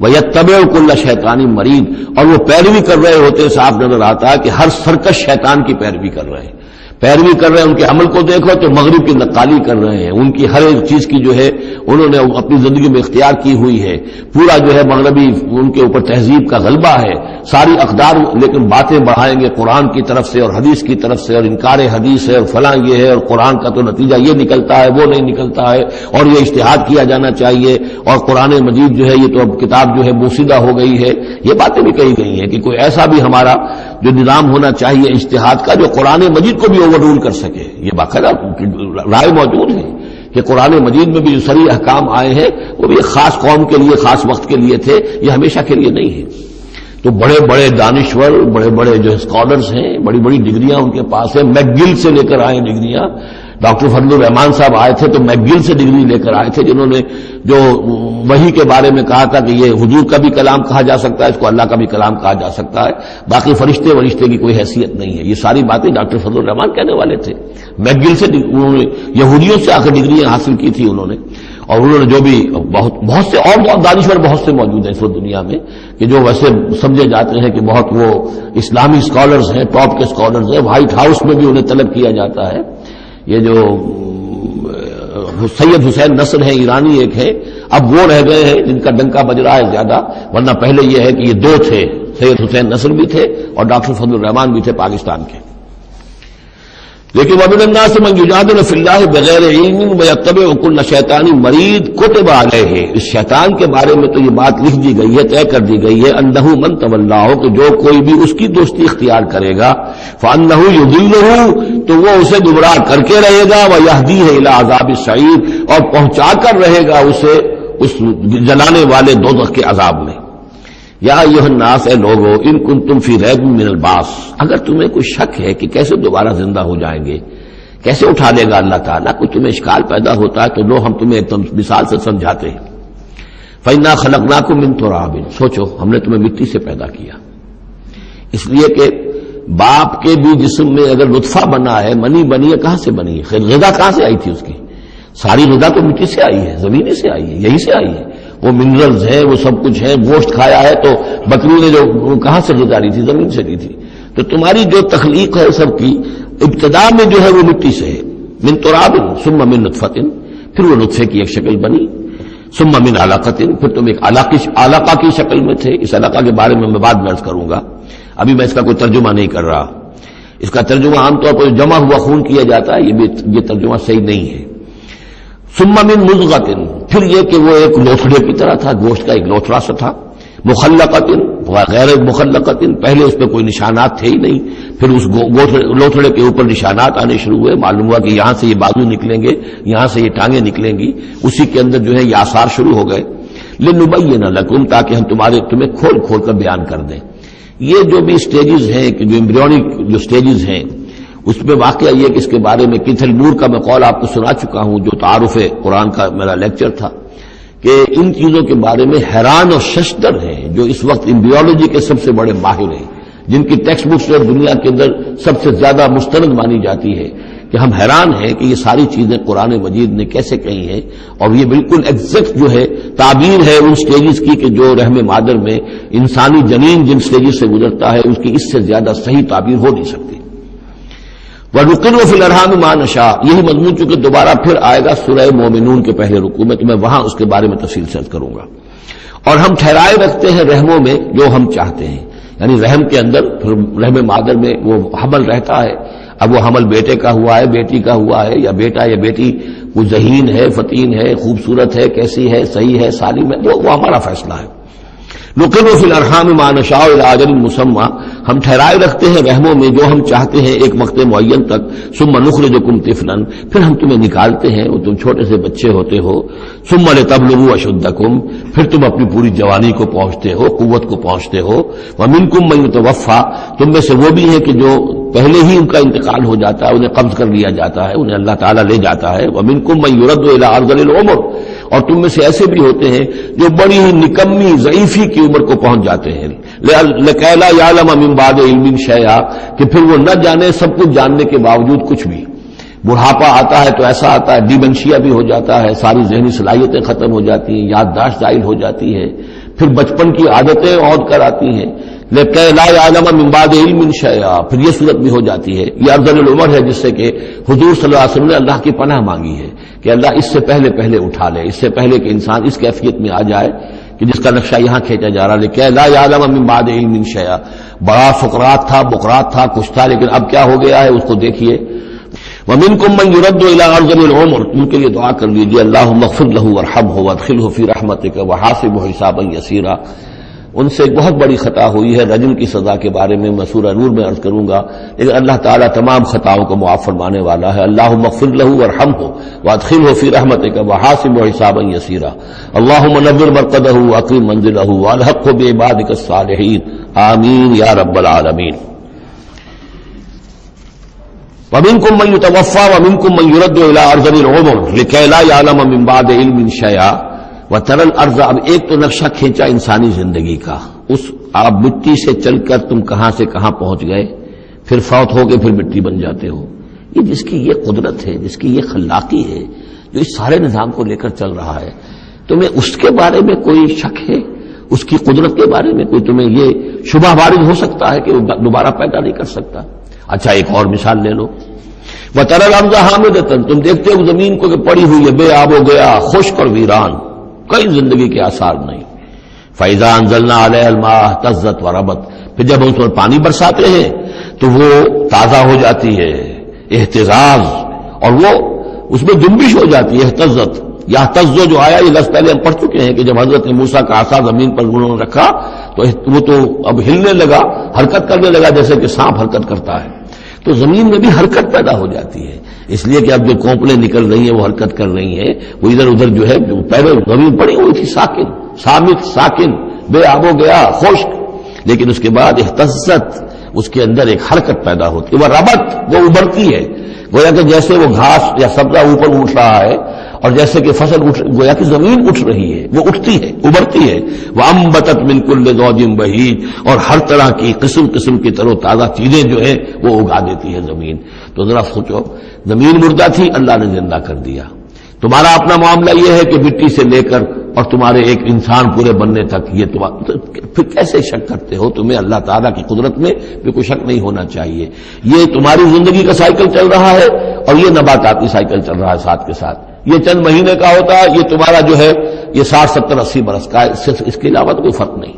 وَيَتَّبِعُ كُلَّ شَيْطَانٍ مَرِيدٍ، اور وہ پیروی کر رہے ہوتے، صاف نظر آتا ہے کہ ہر سرکش شیطان کی پیروی کر رہے ہیں. ان کے عمل کو دیکھو تو مغرب کی نقالی کر رہے ہیں، ان کی ہر ایک چیز کی جو ہے انہوں نے اپنی زندگی میں اختیار کی ہوئی ہے. پورا جو ہے مغربی ان کے اوپر تہذیب کا غلبہ ہے، ساری اقدار، لیکن باتیں بڑھائیں گے قرآن کی طرف سے اور حدیث کی طرف سے، اور انکار حدیث ہے اور فلاں یہ ہے، اور قرآن کا تو نتیجہ یہ نکلتا ہے وہ نہیں نکلتا ہے، اور یہ اجتہاد کیا جانا چاہیے، اور قرآن مجید جو ہے یہ تو اب کتاب جو ہے بوسیدہ ہو گئی ہے. یہ باتیں بھی کہی گئی ہیں کہ کوئی ایسا بھی ہمارا جو نظام ہونا چاہیے اجتہاد کا جو قرآن مجید کو بھی اوور رول کر سکے. یہ باقاعدہ رائے موجود ہے کہ قرآن مجید میں بھی جو صریح احکام آئے ہیں وہ بھی ایک خاص قوم کے لیے، خاص وقت کے لیے تھے، یہ ہمیشہ کے لیے نہیں ہے. تو بڑے بڑے دانشور، بڑے بڑے جو اسکالرز ہیں، بڑی بڑی ڈگریاں ان کے پاس ہیں. میکگل سے لے کر آئے ڈگریاں. ڈاکٹر فضل الرحمان صاحب آئے تھے تو میکگل سے ڈگری لے کر آئے تھے، جنہوں نے جو وحی کے بارے میں کہا تھا کہ یہ حضور کا بھی کلام کہا جا سکتا ہے، اس کو اللہ کا بھی کلام کہا جا سکتا ہے، باقی فرشتے کی کوئی حیثیت نہیں ہے. یہ ساری باتیں ڈاکٹر فضل الرحمان کہنے والے تھے. میکگل سے انہوں نے یہودیوں سے آ کر ڈگریاں حاصل کی تھی انہوں نے. اور انہوں نے جو بھی بہت سے اور دانشور بہت سے موجود ہیں اس وقت دنیا میں کہ جو ویسے سمجھے جاتے ہیں کہ بہت وہ اسلامی اسکالرز ہیں، ٹاپ کے اسکالرز ہیں. وائٹ ہاؤس میں بھی انہیں طلب کیا جاتا ہے. یہ جو سید حسین نصر ہیں ایرانی ایک ہے، اب وہ رہ گئے ہیں جن کا ڈنکا بج رہا ہے زیادہ، ورنہ پہلے یہ ہے کہ یہ دو تھے، سید حسین نصر بھی تھے اور ڈاکٹر فضل الرحمان بھی تھے پاکستان کے. لیکن وَمِنَ النَّاسِ مَن يُجَادِلُ فِي اللَّهِ بِغَيْرِ عِلْمٍ وَيَتَّبِعُ كُلَّ شَيْطَانٍ مَرِيدٍ كُتِبَ عَلَيْهِ. اس شیطان کے بارے میں تو یہ بات لکھ دی گئی ہے، طے کر دی گئی ہے، أَنَّهُ مَن تَوَلَّاهُ، کہ جو کوئی بھی اس کی دوستی اختیار کرے گا، فَأَنَّهُ يُضِلُّهُ، تو وہ اسے گمراہ کر کے رہے گا، وَيَهْدِيهِ إِلَى عَذَابِ السَّعِيرِ، اور پہنچا کر رہے گا اسے اس جلانے والے دوزخ کے عذاب میں. یا ایھا الناس، اے لوگو، ان کنتم فی ریب من البعث، اگر تمہیں کوئی شک ہے کہ کیسے دوبارہ زندہ ہو جائیں گے، کیسے اٹھا لے گا اللہ تعالیٰ، کوئی تمہیں اشکال پیدا ہوتا ہے تو لو ہم تمہیں ایک مثال سے سمجھاتے ہیں. فَإِنَّا خَلَقْنَاكُم مِّن تُرَابٍ، سوچو ہم نے تمہیں مٹی سے پیدا کیا، اس لیے کہ باپ کے بھی جسم میں اگر لطفہ بنا ہے، منی بنی ہے، کہاں سے بنی ہے؟ غذا کہاں سے آئی تھی اس کی؟ ساری غذا تو مٹی سے آئی ہے، زمین سے آئی ہے، یہی سے آئی ہے. وہ منرلز ہیں، وہ سب کچھ ہے. گوشت کھایا ہے تو بکری نے جو کہاں سے غذا لی تھی؟ زمین سے لی تھی. تو تمہاری جو تخلیق ہے سب کی ابتدا میں جو ہے وہ مٹی سے ہے. من تراب ثم من نطفۃ، پھر وہ نطفے کی ایک شکل بنی. ثم من علقۃ، پھر تم ایک علقہ کی شکل میں تھے. اس علقہ کے بارے میں بعد میں عرض کروں گا، ابھی میں اس کا کوئی ترجمہ نہیں کر رہا. اس کا ترجمہ عام طور پر جمع ہوا خون کیا جاتا ہے، یہ ترجمہ صحیح نہیں ہے. ثم من مضغۃ، پھر یہ کہ وہ ایک لوتھڑے کی طرح تھا، گوشت کا ایک لوتھڑا سا تھا. مخلقۃ غیر مخلقۃ، پہلے اس پہ کوئی نشانات تھے ہی نہیں، پھر اس لوتھڑے کے اوپر نشانات آنے شروع ہوئے. معلوم ہوا کہ یہاں سے یہ بازو نکلیں گے، یہاں سے یہ ٹانگیں نکلیں گی. اسی کے اندر جو ہے یہ آثار شروع ہو گئے. لنبین لکم، تاکہ ہم تمہیں کھول کھول کر بیان کر دیں. یہ جو بھی سٹیجز ہیں، کہ جو ایمبریونک جو سٹیجز ہیں، اس میں واقعہ یہ کہ اس کے بارے میں کتھل نور کا میں قول آپ کو سنا چکا ہوں، جو تعارف قرآن کا میرا لیکچر تھا، کہ ان چیزوں کے بارے میں حیران اور ششدر ہیں جو اس وقت ایمبریولوجی کے سب سے بڑے ماہر ہیں، جن کی ٹیکسٹ بکس دنیا کے اندر سب سے زیادہ مستند مانی جاتی ہے، کہ ہم حیران ہیں کہ یہ ساری چیزیں قرآن مجید نے کیسے کہی ہیں، اور یہ بالکل ایگزیکٹ جو ہے تعبیر ہے ان سٹیجز کی کہ جو رحم مادر میں انسانی جنین جن سٹیجز سے گزرتا ہے اس کی اس سے زیادہ صحیح تعبیر ہو نہیں سکتی۔ وَنُقِرُّ فِي الْأَرْحَامِ مَا نَشَاءُ، یہی مضمون چونکہ دوبارہ پھر آئے گا سورہ مومنون کے پہلے رکوع میں، تو میں وہاں اس کے بارے میں تفصیل سے کروں گا۔ اور ہم ٹھہرائے رکھتے ہیں رحموں میں جو ہم چاہتے ہیں، یعنی رحم کے اندر رحم مادر میں وہ حمل رہتا ہے، اب وہ حمل بیٹے کا ہوا ہے، بیٹی کا ہوا ہے، یا بیٹا یا بیٹی وہ ذہین ہے، فتین ہے، خوبصورت ہے، کیسی ہے، صحیح ہے، سالم ہے، وہ ہمارا فیصلہ ہے۔ نقر فی الارحام ما نشاء الی اجل مسمى، ہم ٹھہرائے رکھتے ہیں رحموں میں جو ہم چاہتے ہیں ایک وقت معین تک، ثم نخرجکم طفلا، پھر ہم تمہیں نکالتے ہیں اور تم چھوٹے سے بچے ہوتے ہو، ثم لتبلغوا اشدکم، پھر تم اپنی پوری جوانی کو پہنچتے ہو، قوت کو پہنچتے ہو، ومنکم من یتوفى، تم میں سے وہ بھی ہیں کہ جو پہلے ہی ان کا انتقال ہو جاتا ہے، انہیں قبض کر لیا جاتا ہے، انہیں اللہ تعالیٰ لے جاتا ہے، ومنکم من یرد الی ارذل العمر، اور تم میں سے ایسے بھی ہوتے ہیں جو بڑی ہی نکمی ضعیفی کی عمر کو پہنچ جاتے ہیں، لکی لا یعلم من بعد علم شیئا، کہ پھر وہ نہ جانے سب کچھ جاننے کے باوجود کچھ بھی۔ بڑھاپا آتا ہے تو ایسا آتا ہے، ڈیمنشیا بھی ہو جاتا ہے، ساری ذہنی صلاحیتیں ختم ہو جاتی ہیں، یادداشت زائل ہو جاتی ہے، پھر بچپن کی عادتیں عود کر آتی ہیں، لکی لا یعلم من بعد علم شیئا، پھر یہ صورت بھی ہو جاتی ہے۔ یہ ارذل العمر ہے جس سے کہ حضور صلی اللہ علیہ وسلم نے اللہ کی پناہ مانگی ہے کہ اللہ اس سے پہلے اٹھا لے، اس سے پہلے کہ انسان اس کیفیت میں آ جائے کہ جس کا نقشہ یہاں کھینچا جا رہا ہے، لکی لا یعلم من بعد علم شیئا۔ بڑا سقراط تھا، بقراط تھا، کچھ تھا، لیکن اب کیا ہو گیا ہے اس کو دیکھیے۔ ومنکم من یرد الی ارذل العمر، ان کے لیے دعا کر لیجیے اللہم اغفر لہ وارحمہ وادخلہ فی رحمتک وحاسبہ حسابا یسیرا۔ ان سے ایک بہت بڑی خطا ہوئی ہے، رجم کی سزا کے بارے میں میں سورہ نور میں عرض کروں گا، لیکن اللہ تعالیٰ تمام خطاؤں کو معاف فرمانے والا ہے۔ اللہم اغفر لہ وارحمہ وادخلہ فی رحمتک وحاسبہ حسابا یسیرا۔ اللہم نور مرقدہ واکرم منزلہ والحقہ بعبادک الصالحین، آمین یا رب العالمین۔ ومنکم من یتوفی ومنکم من یرد الی ارذل العمر لکی لا یعلم من بعد علم شیئا وتری الارض۔ اب ایک تو نقشہ کھینچا انسانی زندگی کا، اس آپ مٹی سے چل کر تم کہاں سے کہاں پہنچ گئے، پھر فوت ہو کے پھر مٹی بن جاتے ہو۔ یہ جس کی یہ قدرت ہے، جس کی یہ خلاقی ہے، جو اس سارے نظام کو لے کر چل رہا ہے، تمہیں اس کے بارے میں کوئی شک ہے؟ اس کی قدرت کے بارے میں کوئی تمہیں یہ شبہ وارد ہو سکتا ہے کہ وہ دوبارہ پیدا نہیں کر سکتا؟ اچھا ایک اور مثال لے لو، وتری الارض حامدۃ، تم دیکھتے ہو زمین کو کہ پڑی ہوئی ہے، بے آب و گیا، خشک اور ویران، کوئی زندگی کے آثار نہیں۔ فَإِذَا أَنزَلْنَا عَلَيْهَا الْمَاءَ اهْتَزَّتْ وَرَبَتْ، پھر جب ہم اس پر پانی برساتے ہیں تو وہ تازہ ہو جاتی ہے، اہتزاز، اور وہ اس میں جنبش ہو جاتی ہے، اہتزت۔ یا تزو جو آیا یہ لفظ پہلے ہم پڑھ چکے ہیں کہ جب حضرت موسیٰ کا عصا زمین پر انہوں نے رکھا تو وہ تو اب ہلنے لگا، حرکت کرنے لگا جیسے کہ سانپ حرکت کرتا ہے، تو زمین میں بھی حرکت پیدا ہو جاتی ہے، اس لیے کہ اب جو کونپلیں نکل رہی ہیں وہ حرکت کر رہی ہیں، وہ ادھر ادھر جو ہے پہلے زمین پڑی ہوئی تھی ساکن، صامت، ساکن، بے آب و گیا، خشک، لیکن اس کے بعد اہتزت، اس کے اندر ایک حرکت پیدا ہوتی ہے، وہ ربت، وہ ابھرتی ہے، گویا کہ جیسے وہ گھاس یا سبزہ اوپر اٹھ رہا ہے، اور جیسے کہ فصل گویا کہ زمین اٹھ رہی ہے، وہ اٹھتی ہے، ابھرتی ہے۔ وَأَنبَتَتْ مِن كُلِّ زَوْجٍ بَهِيجٍ، اور ہر طرح کی قسم قسم کی تر و تازہ چیزیں جو ہیں وہ اگا دیتی ہے زمین۔ تو ذرا سوچو، زمین مردہ تھی، اللہ نے زندہ کر دیا۔ تمہارا اپنا معاملہ یہ ہے کہ مٹی سے لے کر اور تمہارے ایک انسان پورے بننے تک، یہ پھر کیسے شک کرتے ہو؟ تمہیں اللہ تعالیٰ کی قدرت میں بھی کوئی شک نہیں ہونا چاہیے۔ یہ تمہاری زندگی کا سائیکل چل رہا ہے اور یہ نباتاتی سائیکل چل رہا ہے ساتھ کے ساتھ، یہ چند مہینے کا ہوتا ہے، یہ تمہارا جو ہے یہ 60 70 80 برس کا ہے، اس کے علاوہ کوئی فرق نہیں۔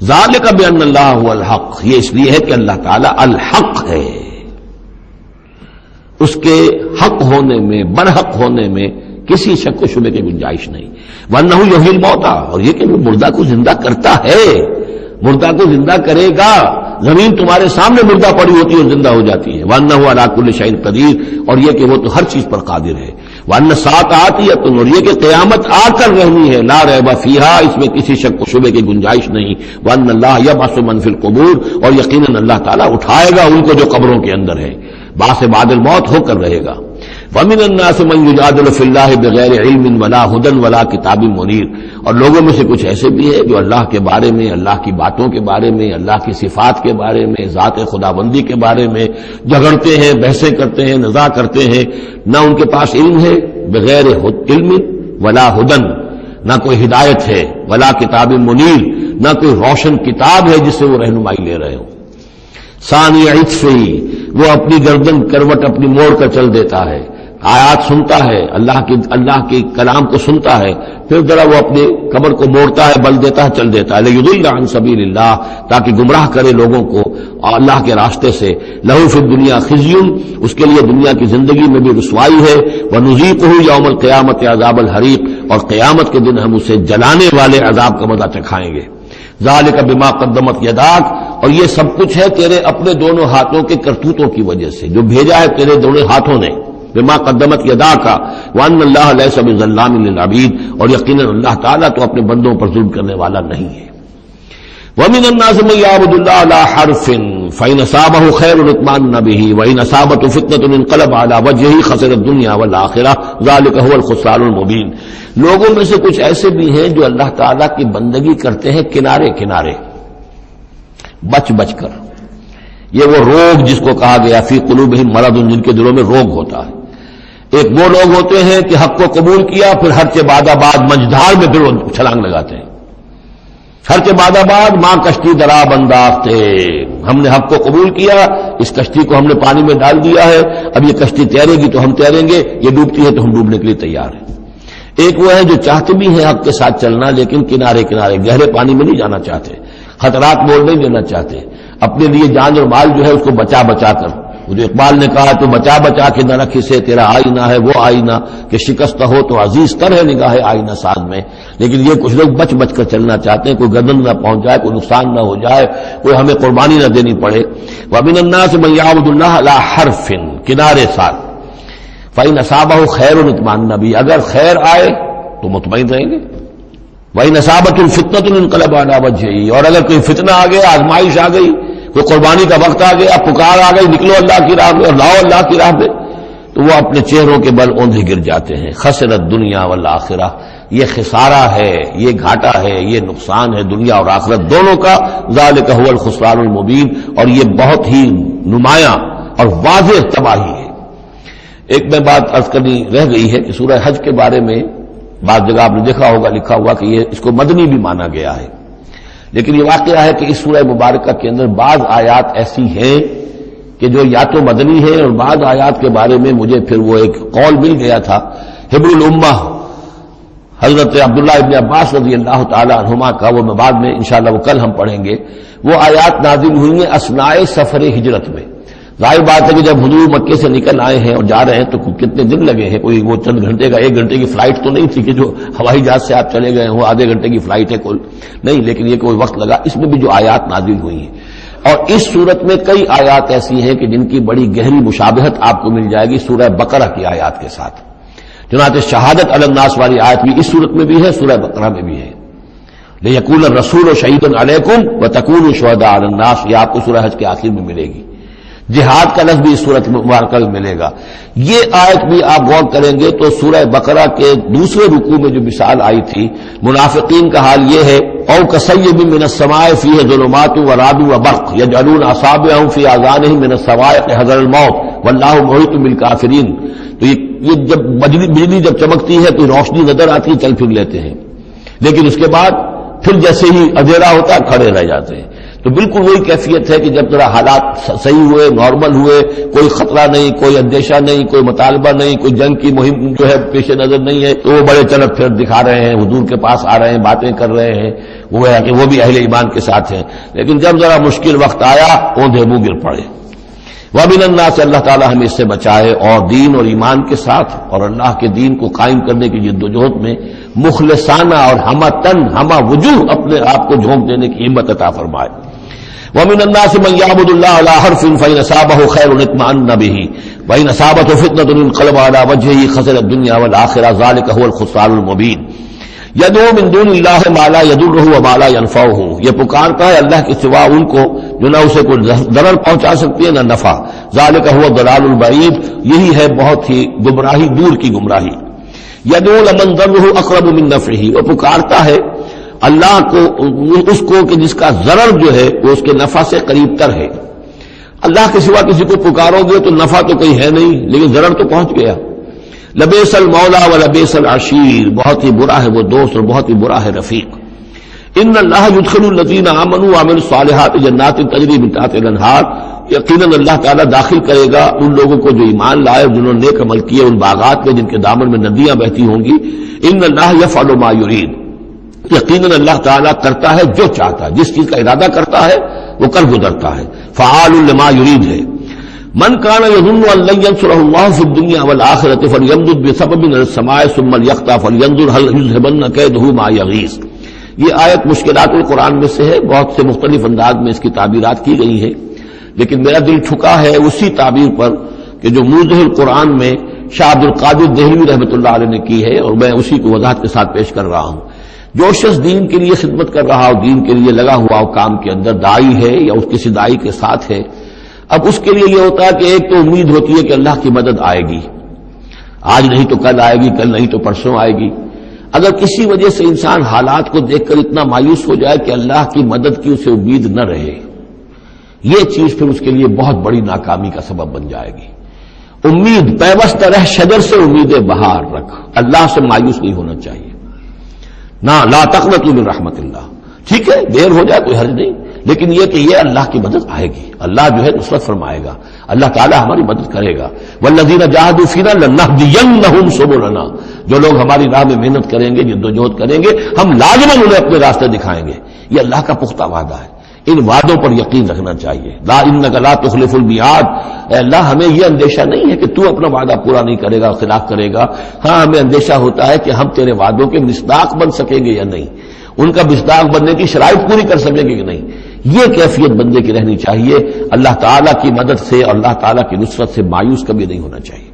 ذالک بأن اللہ هو الحق، یہ اس لیے ہے کہ اللہ تعالیٰ الحق ہے، اس کے حق ہونے میں، برحق ہونے میں کسی شک و شبے کی گنجائش نہیں۔ وَأَنَّهُ يُحْيِي الْمَوْتَى، اور یہ کہ وہ مردہ کو زندہ کرتا ہے، مردہ کو زندہ کرے گا۔ زمین تمہارے سامنے مردہ پڑی ہوتی ہے اور زندہ ہو جاتی ہے۔ وَأَنَّهُ عَلَىٰ كُلِّ شَيْءٍ قَدِيرٌ، اور یہ کہ وہ تو ہر چیز پر قادر ہے۔ وَأَنَّ السَّاعَةَ آتِيَةٌ، اور یہ کہ قیامت آ کر رہنی ہے، لَا رَيْبَ فِيهَا، اس میں کسی شک و شبے کی گنجائش نہیں۔ وَأَنَّ اللَّهَ يَبْعَثُ مَن فِي الْقُبُورِ، اور یقیناً اللہ تعالیٰ اٹھائے گا ان کو جو قبروں کے اندر ہے، بعث بعد الموت ہو کر رہے گا۔ وَمِنَ النَّاسِ مَن يُجَادِلُ فِي اللَّهِ بِغَيْرِ عِلْمٍ وَلَا هُدًى وَلَا كِتَابٍ مُنِيرٍ، اور لوگوں میں سے کچھ ایسے بھی ہیں جو اللہ کے بارے میں، اللہ کی باتوں کے بارے میں، اللہ کی صفات کے بارے میں، ذات خداوندی کے بارے میں جھگڑتے ہیں، بحثیں کرتے ہیں، نزاع کرتے ہیں، نہ ان کے پاس علم ہے، بغیر علم ولا ہدن، نہ کوئی ہدایت ہے، ولا کتاب منیر، نہ کوئی روشن کتاب ہے جس سے وہ رہنمائی لے رہے ہوں۔ ثانی عطفی، وہ اپنی گردن کروٹ اپنی موڑ کر چل دیتا ہے، آیات سنتا ہے، اللہ کے کلام کو سنتا ہے، پھر ذرا وہ اپنے کمر کو موڑتا ہے، بل دیتا ہے، چل دیتا ہے، لیضل عن سبیل اللہ، تاکہ گمراہ کرے لوگوں کو اللہ کے راستے سے۔ لہ فی الدنیا خزی، اس کے لیے دنیا کی زندگی میں بھی رسوائی ہے، ونذیقہ یوم القیامت عذاب الحریق، اور قیامت کے دن ہم اسے جلانے والے عذاب کا مزہ چکھائیں گے۔ ذالک بما قدمت یداک، اور یہ سب کچھ ہے تیرے اپنے دونوں ہاتھوں کے کرتوتوں کی وجہ سے، جو بھیجا ہے تیرے دونوں ہاتھوں نے، بما قدمت یداک، وان اللہ لیس بظلام للعبید، اور یقیناً اللہ تعالیٰ تو اپنے بندوں پر ظلم کرنے والا نہیں ہے۔ ومن الناس من يعبد الله على حرف فإن أصابه خير اطمأن به وإن أصابته فتنة انقلب على وجهه خسر الدنيا والآخرة ذلك هو الخسران المبين۔ لوگوں میں سے کچھ ایسے بھی ہیں جو اللہ تعالیٰ کی بندگی کرتے ہیں کنارے کنارے، بچ بچ کر۔ یہ وہ روگ جس کو کہا گیا فی قلوبہم مرض، جن کے دلوں میں روگ ہوتا ہے۔ ایک وہ لوگ ہوتے ہیں کہ حق کو قبول کیا، پھر ہر کے بعد منجدھار میں پھر وہ چھلانگ لگاتے ہیں۔ ہر کے بعد ماں کشتی دراب انداختے، ہم نے حق کو قبول کیا، اس کشتی کو ہم نے پانی میں ڈال دیا ہے، اب یہ کشتی تیرے گی تو ہم تیریں گے، یہ ڈوبتی ہے تو ہم ڈوبنے کے لیے تیار ہیں۔ ایک وہ ہے جو چاہتے بھی ہیں حق کے ساتھ چلنا، لیکن کنارے کنارے گہرے پانی میں نہیں جانا چاہتے، خطرات مول نہیں لینا چاہتے، اپنے لیے جان اور مال جو ہے اس کو بچا بچا کر، وہ جو اقبال نے کہا تو بچا بچا کے نہ رکھی سے تیرا آئینہ ہے وہ آئینہ، کہ شکست ہو تو عزیز تر ہے نگاہ آئینہ ساز میں۔ لیکن یہ کچھ لوگ بچ بچ کر چلنا چاہتے ہیں، کوئی گردن نہ پہنچ جائے، کوئی نقصان نہ ہو جائے، کوئی ہمیں قربانی نہ دینی پڑے۔ وَمِنَ النَّاسِ مَن يَعْبُدُ اللَّهَ عَلَى حَرْفٍ، کنارے ساتھ، فَإِنْ أَصَابَهُ خَيْرٌ اطْمَأَنَّ بِهِ، اگر خیر آئے تو مطمئن رہیں گے۔ وَإِنْ أَصَابَتْهُ فِتْنَةٌ انقلب على وجهه، اور اگر کوئی فتنہ آ گیا، آزمائش آ گئی، کوئی قربانی کا وقت آ گیا، پکار آ گئی، نکلو اللہ کی راہ میں اور لاؤ اللہ کی راہ میں، تو وہ اپنے چہروں کے بل اوندھے گر جاتے ہیں۔ خسرت دنیا والآخرہ، یہ خسارہ ہے، یہ گھاٹا ہے، یہ نقصان ہے دنیا اور آخرت دونوں کا۔ ذالک هو الخسران المبین، اور یہ بہت ہی نمایاں اور واضح تباہی ہے۔ ایک میں بات عرض کرنی رہ گئی ہے کہ سورہ حج کے بارے میں بعض جگہ آپ نے دیکھا ہوگا لکھا ہوا کہ یہ اس کو مدنی بھی مانا گیا ہے، لیکن یہ واقعہ ہے کہ اس سورہ مبارکہ کے اندر بعض آیات ایسی ہیں کہ جو یا تو مدنی ہیں، اور بعض آیات کے بارے میں مجھے پھر وہ ایک قول مل گیا تھا حبر الامہ حضرت عبداللہ ابن عباس رضی اللہ تعالی عنہما کا، وہ میں بعد میں انشاءاللہ وہ کل ہم پڑھیں گے۔ وہ آیات نازل ہوئی ہیں اثناء سفر ہجرت میں۔ ظاہر بات ہے کہ جب حضور مکے سے نکل آئے ہیں اور جا رہے ہیں تو کتنے دن لگے ہیں، کوئی وہ چند گھنٹے کا، 1 گھنٹے کی فلائٹ تو نہیں تھی کہ جو ہوائی جہاز سے آپ چلے گئے ہوں، آدھے گھنٹے کی فلائٹ ہے کل نہیں، لیکن یہ کوئی وقت لگا۔ اس میں بھی جو آیات نازل ہوئی ہیں، اور اس صورت میں کئی آیات ایسی ہیں کہ جن کی بڑی گہری مشابہت آپ کو مل جائے گی سورہ بقرہ کی آیات کے ساتھ۔ چنانچہ شہادت علی الناس والی آیت بھی اس صورت میں بھی ہے، سورہ بقرہ میں بھی ہے۔ لیکون الرسول شہیدا علیکم وتکونوا شہداء علی الناس، یہ آپ کو سورہ حج کے آخر میں ملے گی۔ جہاد کا لفظ بھی اس صورت مبارکہ میں ملے گا۔ یہ آیت بھی آپ غور کریں گے تو سورہ بقرہ کے دوسرے رکوع میں جو مثال آئی تھی منافقین کا حال یہ ہے، او کصیب من السماء فیہ ظلمات ورعد وبرق یجعلون اصابعهم فی آذانهم من الصواعق حذر الموت واللہ محیط بالکافرین۔ تو یہ جب بجلی جب چمکتی ہے تو روشنی نظر آتی ہے، چل پھر لیتے ہیں، لیکن اس کے بعد پھر جیسے ہی اندھیرا ہوتا ہے کھڑے رہ جاتے ہیں۔ تو بالکل وہی کیفیت ہے کہ جب ذرا حالات صحیح ہوئے، نارمل ہوئے، کوئی خطرہ نہیں، کوئی اندیشہ نہیں، کوئی مطالبہ نہیں، کوئی جنگ کی مہم جو ہے پیش نظر نہیں ہے، تو وہ بڑے چلت پھر دکھا رہے ہیں، حضور کے پاس آ رہے ہیں، باتیں کر رہے ہیں، وہ ہے کہ وہ بھی اہل ایمان کے ساتھ ہیں۔ لیکن جب ذرا مشکل وقت آیا اوندھے منہ گر پڑے۔ وَمِنَ النَّاسِ، اللہ تعالی ہمیں اس سے بچائے، اور دین اور ایمان کے ساتھ اور اللہ کے دین کو قائم کرنے کی جدوجہد میں مخلصانہ اور ہمہ وجوہ اپنے آپ کو جھونک دینے کی ہمت عطا فرمائے۔ وَمِنَ النَّاسِ مَن يَعْبُدُ اللَّهَ عَلَى حَرْفٍ فَإِنْ أَصَابَهُ خَيْرٌ اطْمَأَنَّ بِهِ وَإِنْ أَصَابَتْهُ فِتْنَةٌ انقلب على وجهه خسر الدنيا والآخرة ذلك هو الخسران المبين۔ یدعو من دون اللہ ما لا یضرہ وما لا ینفعہ، یہ پکارتا ہے اللہ کے سوا ان کو جو نہ اسے کوئی ضرر پہنچا سکتی ہے نہ نفع. ذالک هو الضلال البعید، یہی ہے بہت ہی گمراہی، دور کی گمراہی. یدعو لمن ضرہ اقرب من نفعہ، وہ پکارتا ہے اللہ کو اس کو کہ جس کا ضرر جو ہے وہ اس کے نفع سے قریب تر ہے. اللہ کے سوا کسی کو پکارو گے تو نفع تو کہیں ہے نہیں لیکن ضرر تو پہنچ گیا. لبیس المولا و لبیس العشیر، بہت ہی برا ہے وہ دوست اور بہت ہی برا ہے رفیق. ان اللہ یدخل الذین آمنوا وعملوا الصالحات جنات تجری من تحتها الانہار، یقیناً اللہ تعالیٰ داخل کرے گا ان لوگوں کو جو ایمان لائے اور جنہوں نے نیک عمل کیے ان باغات میں جن کے دامن میں ندیاں بہتی ہوں گی. ان اللہ یفعل ما یرید، یقیناً اللہ تعالیٰ کرتا ہے جو چاہتا ہے، جس چیز کا ارادہ کرتا ہے وہ کر گزرتا ہے. فعال لما یرید ہے. من کان یظن ان لن ینصرہ اللہ فی الدنیا والآخرۃ فلیمدد بسبب من السماء ثم لیقطع فلینظر هل یذهبن کیدہ ما یغیظ. یہ آیت مشکلات القرآن میں سے ہے، بہت سے مختلف انداز میں اس کی تعبیرات کی گئی ہیں، لیکن میرا دل ٹھکا ہے اسی تعبیر پر کہ جو موضح القرآن میں شاہ عبد القادر دہلوی رحمۃ اللہ علیہ نے کی ہے، اور میں اسی کو وضاحت کے ساتھ پیش کر رہا ہوں. جو شخص دین کے لیے خدمت کر رہا ہو، دین کے لیے لگا ہوا ہو کام کے اندر، داعی ہے یا اس کسی داعی کے ساتھ ہے، اب اس کے لیے یہ ہوتا ہے کہ ایک تو امید ہوتی ہے کہ اللہ کی مدد آئے گی، آج نہیں تو کل آئے گی، کل نہیں تو پرسوں آئے گی. اگر کسی وجہ سے انسان حالات کو دیکھ کر اتنا مایوس ہو جائے کہ اللہ کی مدد کی اسے امید نہ رہے، یہ چیز پھر اس کے لیے بہت بڑی ناکامی کا سبب بن جائے گی. امید پیوست رہ شجر سے امید بہار رکھ، اللہ سے مایوس نہیں ہونا چاہیے. نہ لا تقنطوا من رحمت اللہ، ٹھیک ہے دیر ہو جائے کوئی حرج نہیں، لیکن یہ کہ یہ اللہ کی مدد آئے گی، اللہ جو ہے نصرت فرمائے گا، اللہ تعالیٰ ہماری مدد کرے گا. والذین جاہدوا فینا لنہدینہم سبلنا، جو لوگ ہماری راہ میں محنت کریں گے، جدوجہد کریں گے، ہم لازماً انہیں اپنے راستے دکھائیں گے. یہ اللہ کا پختہ وعدہ ہے، ان وعدوں پر یقین رکھنا چاہیے. لا انک لا تخلف المیعاد، اے اللہ ہمیں یہ اندیشہ نہیں ہے کہ تو اپنا وعدہ پورا نہیں کرے گا، خلاف کرے گا. ہاں ہمیں اندیشہ ہوتا ہے کہ ہم تیرے وعدوں کے مصداق بن سکیں گے یا نہیں، ان کا مصداق بننے کی شرائط پوری کر سکیں گے کہ نہیں. یہ کیفیت بندے کی رہنی چاہیے. اللہ تعالیٰ کی مدد سے اور اللہ تعالیٰ کی نصرت سے مایوس کبھی نہیں ہونا چاہیے.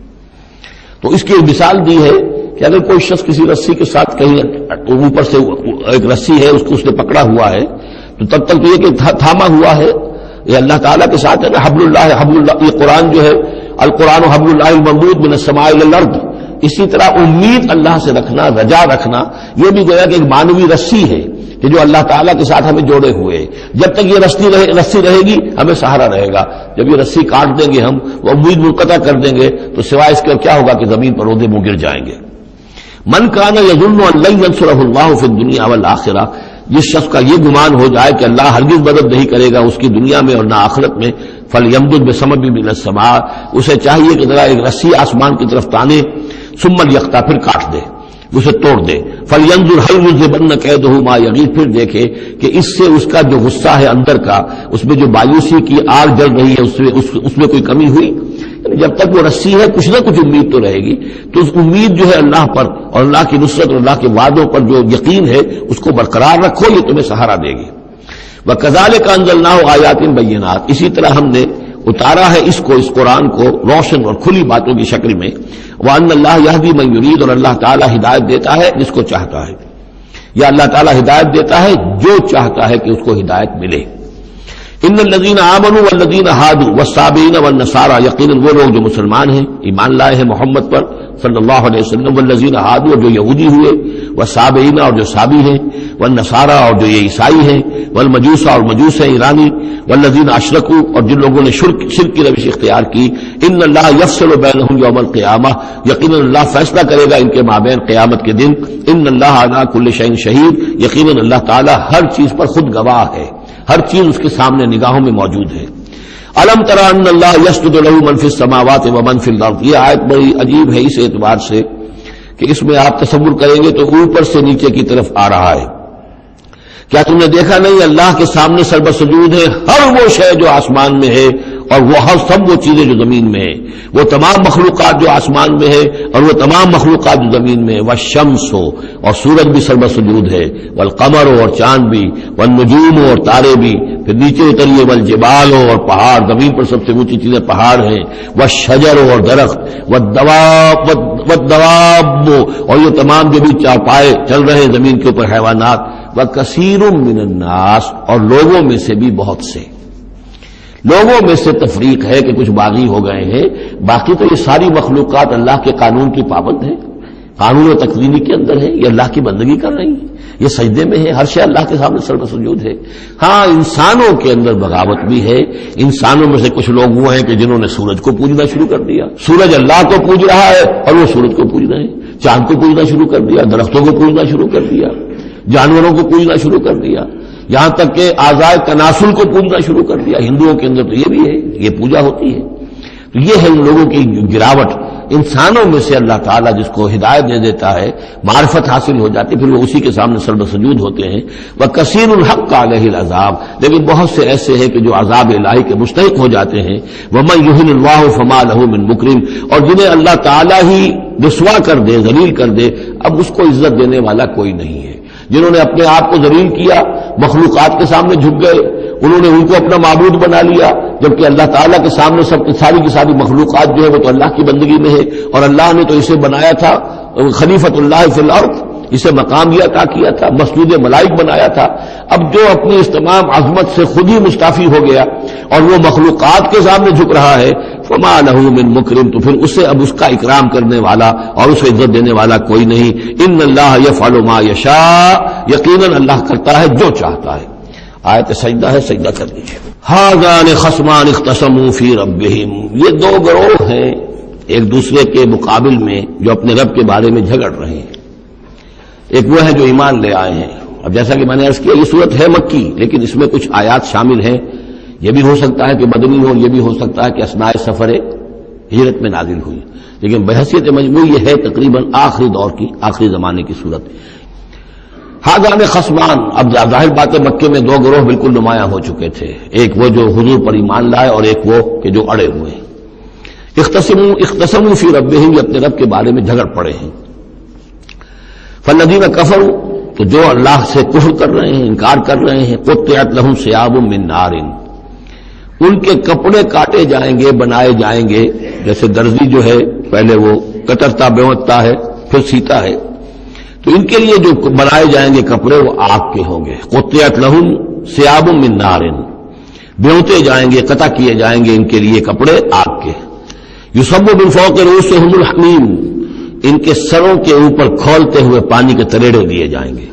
تو اس کی مثال دی ہے کہ اگر کوئی شخص کسی رسی کے ساتھ کہیں اوپر سے ایک رسی ہے اس نے پکڑا ہوا ہے تو تب تک تو یہ کہ تھاما ہوا ہے، یہ اللہ تعالیٰ کے ساتھ ہے نا. حبل اللہ، یہ قرآن جو ہے القرآن حبل اللہ الممدود من السماء الى الارض. اسی طرح امید اللہ سے رکھنا، رجا رکھنا، یہ بھی گویا کہ ایک مانوی رسی ہے کہ جو اللہ تعالیٰ کے ساتھ ہمیں جوڑے ہوئے. جب تک یہ رسی رہے گی ہمیں سہارا رہے گا. جب یہ رسی کاٹ دیں گے ہم، وہ امید منقطع کر دیں گے تو سوائے اس کے کیا ہوگا کہ زمین پر رودے منہ گر جائیں گے. من کان یظن ان لن ینصرہ اللہ فی الدنیا والآخرہ، جس شخص کا یہ گمان ہو جائے کہ اللہ ہرگز مدد نہیں کرے گا اس کی دنیا میں اور نہ آخرت میں، فلیمدد بسبب من السماء، اسے چاہیے کہ ذرا ایک رسی آسمان کی طرف تانے، ثم لیقطع، پھر کاٹ دے، اسے توڑ دے. فلینظر هل یذهبن کیدہ ما یغیظ، پھر دیکھے کہ اس سے اس کا جو غصہ ہے اندر کا، اس میں جو مایوسی کی آگ جل رہی ہے اس میں کوئی کمی ہوئی. یعنی جب تک وہ رسی ہے کچھ نہ کچھ امید تو رہے گی. تو اس امید جو ہے اللہ پر اور اللہ کی نصرت اور اللہ کے وعدوں پر جو یقین ہے اس کو برقرار رکھو، یہ تمہیں سہارا دے گی. وَكَذَلِكَ أَنزَلْنَاهُ آيَاتٍ بَيِّنَاتٍ، اسی طرح ہم نے اتارا ہے اس قرآن کو روشن اور کھلی باتوں کی شکل میں. وَأَنَّ اللَّهَ يَهْدِي مَن يُرِيدُ، اور اللہ تعالیٰ ہدایت دیتا ہے جس کو چاہتا ہے، یا اللہ تعالیٰ ہدایت دیتا ہے جو چاہتا ہے کہ اس کو ہدایت ملے. ان الذین آمنوا والذین ہادوا والصابئین والنصارى، یقیناً وہ لوگ جو مسلمان ہیں، ایمان لائے ہیں محمد پر صلی اللہ علیہ وسلم، والذین ہادوا، اور جو یہودی ہوئے، والصابئین، اور جو صابی ہیں، والنصارى، اور جو یہ عیسائی ہیں، والمجوس، اور مجوس ہیں ایرانی، والذین اشرکوا، اور جن لوگوں نے شرک کی روش اختیار کی. ان اللہ یفصل بینہم یوم القیامہ، یقیناً اللہ فیصلہ کرے گا ان کے مابین قیامت کے دن. ان اللہ علی کل شیء شہید، یقیناً اللہ تعالیٰ ہر چیز پر خود گواہ ہے، ہر چیز اس کے سامنے نگاہوں میں موجود ہے. الم تر ان اللہ یسجد له من فی السماوات ومن فی الارض، یہ آیت بڑی عجیب ہے اس اعتبار سے کہ اس میں آپ تصور کریں گے تو اوپر سے نیچے کی طرف آ رہا ہے. کیا تم نے دیکھا نہیں اللہ کے سامنے سربسجود ہے ہر وہ شے جو آسمان میں ہے اور وہ سب وہ چیزیں جو زمین میں ہے، وہ تمام مخلوقات جو آسمان میں ہے اور وہ تمام مخلوقات جو زمین میں ہے. والشمس ہو، اور سورج بھی سربسجود ہے، والقمر ہو، اور چاند بھی، والنجوم ہو، اور تارے بھی. پھر نیچے اتریے، والجبال ہو، اور پہاڑ، زمین پر سب سے اونچی چیزیں پہاڑ ہیں. والشجر ہو، اور درخت، والدواب، والدواب، اور یہ تمام جو بھی چارپائے چل رہے ہیں زمین کے اوپر حیوانات، وکثیر من الناس، اور لوگوں میں سے بھی بہت سے. لوگوں میں سے تفریق ہے کہ کچھ باغی ہو گئے ہیں، باقی تو یہ ساری مخلوقات اللہ کے قانون کی پابند ہیں، قانون و تقویمی کے اندر ہے، یہ اللہ کی بندگی کر رہی ہیں، یہ سجدے میں ہے، ہر شے اللہ کے سامنے سر بسجود ہے. ہاں انسانوں کے اندر بغاوت بھی ہے. انسانوں میں سے کچھ لوگ وہ ہیں کہ جنہوں نے سورج کو پوجنا شروع کر دیا. سورج اللہ کو پوج رہا ہے اور وہ سورج کو پوج رہے ہیں. چاند کو پوجنا شروع کر دیا، درختوں کو پوجنا شروع کر دیا، جانوروں کو پوجنا شروع کر دیا، یہاں تک کہ اعضائے تناسل کو پوجنا شروع کر دیا. ہندوؤں کے اندر تو یہ بھی ہے، یہ پوجا ہوتی ہے. تو یہ ہے ان لوگوں کی گراوٹ. انسانوں میں سے اللہ تعالیٰ جس کو ہدایت دے دیتا ہے، معرفت حاصل ہو جاتی، پھر وہ اسی کے سامنے سر بسجود ہوتے ہیں. وَكَثِيرٌ حَقَّ عَلَيْهِ الْعَذَابُ، لیکن بہت سے ایسے ہیں کہ جو عذاب الہی کے مستحق ہو جاتے ہیں. وَمَن يُهِنِ اللَّهُ فَمَا لَهُ مِن مُكْرِمٍ، اور جنہیں اللہ تعالیٰ ہی رسوا کر دے، ذلیل کر دے، اب اس کو عزت دینے والا کوئی نہیں ہے. جنہوں نے اپنے آپ کو ذلیل کیا، مخلوقات کے سامنے جھک گئے، انہوں نے ان کو اپنا معبود بنا لیا، جبکہ اللہ تعالیٰ کے سامنے سب ساری کی ساری مخلوقات جو ہے وہ تو اللہ کی بندگی میں ہے، اور اللہ نے تو اسے بنایا تھا خلیفۃ اللہ فی الارض، اسے مقام بھی عطا کیا تھا، مسجود ملائک بنایا تھا. اب جو اپنی اس تمام عظمت سے خود ہی مستعفی ہو گیا اور وہ مخلوقات کے سامنے جھک رہا ہے، فما لہ من مکرم، تو پھر اسے اب اس کا اکرام کرنے والا اور اسے عزت دینے والا کوئی نہیں. ان اللہ یفعل ما یشاء، یقیناً اللہ کرتا ہے جو چاہتا ہے. آیت سجدہ ہے، سجدہ کر لیجیے. ھذان خصمان اختصموا فی ربہم، یہ دو گروہ ہیں ایک دوسرے کے مقابل میں جو اپنے رب کے بارے میں جھگڑ رہے ہیں. ایک وہ ہے جو ایمان لے آئے ہیں. اب جیسا کہ میں نے عرض کیا، یہ صورت ہے مکی، لیکن اس میں کچھ آیات شامل ہیں. یہ بھی ہو سکتا ہے کہ مدنی ہو، یہ بھی ہو سکتا ہے کہ اثناء سفر ہجرت میں نازل ہوئی، لیکن بحیثیت مجموع یہ ہے تقریباً آخری دور کی، آخری زمانے کی صورت. ھذان خصمان، اب ظاہر بات ہے مکے میں دو گروہ بالکل نمایاں ہو چکے تھے، ایک وہ جو حضور پر ایمان لائے اور ایک وہ کہ جو اڑے ہوئے ہیں. اختصموا فی ربہم، یہ اپنے رب کے بارے میں جھگڑ پڑے ہیں. فالذین کفروا، تو جو اللہ سے کفر کر رہے ہیں، انکار کر رہے ہیں، قطعت لہم ثیاب من نار، ان کے کپڑے کاٹے جائیں گے، بنائے جائیں گے. جیسے درزی جو ہے پہلے وہ کترتا بیوتتا ہے پھر سیتا ہے، تو ان کے لیے جو بنائے جائیں گے کپڑے وہ آگ کے ہوں گے. قطعت لہم ثیاب من نار، بیوتے جائیں گے، قطع کیے جائیں گے ان کے لیے کپڑے آگ کے. یصب من فوق رؤوسہم الحمیم، ان کے سروں کے اوپر کھولتے ہوئے پانی کے تریڑے دیے جائیں گے.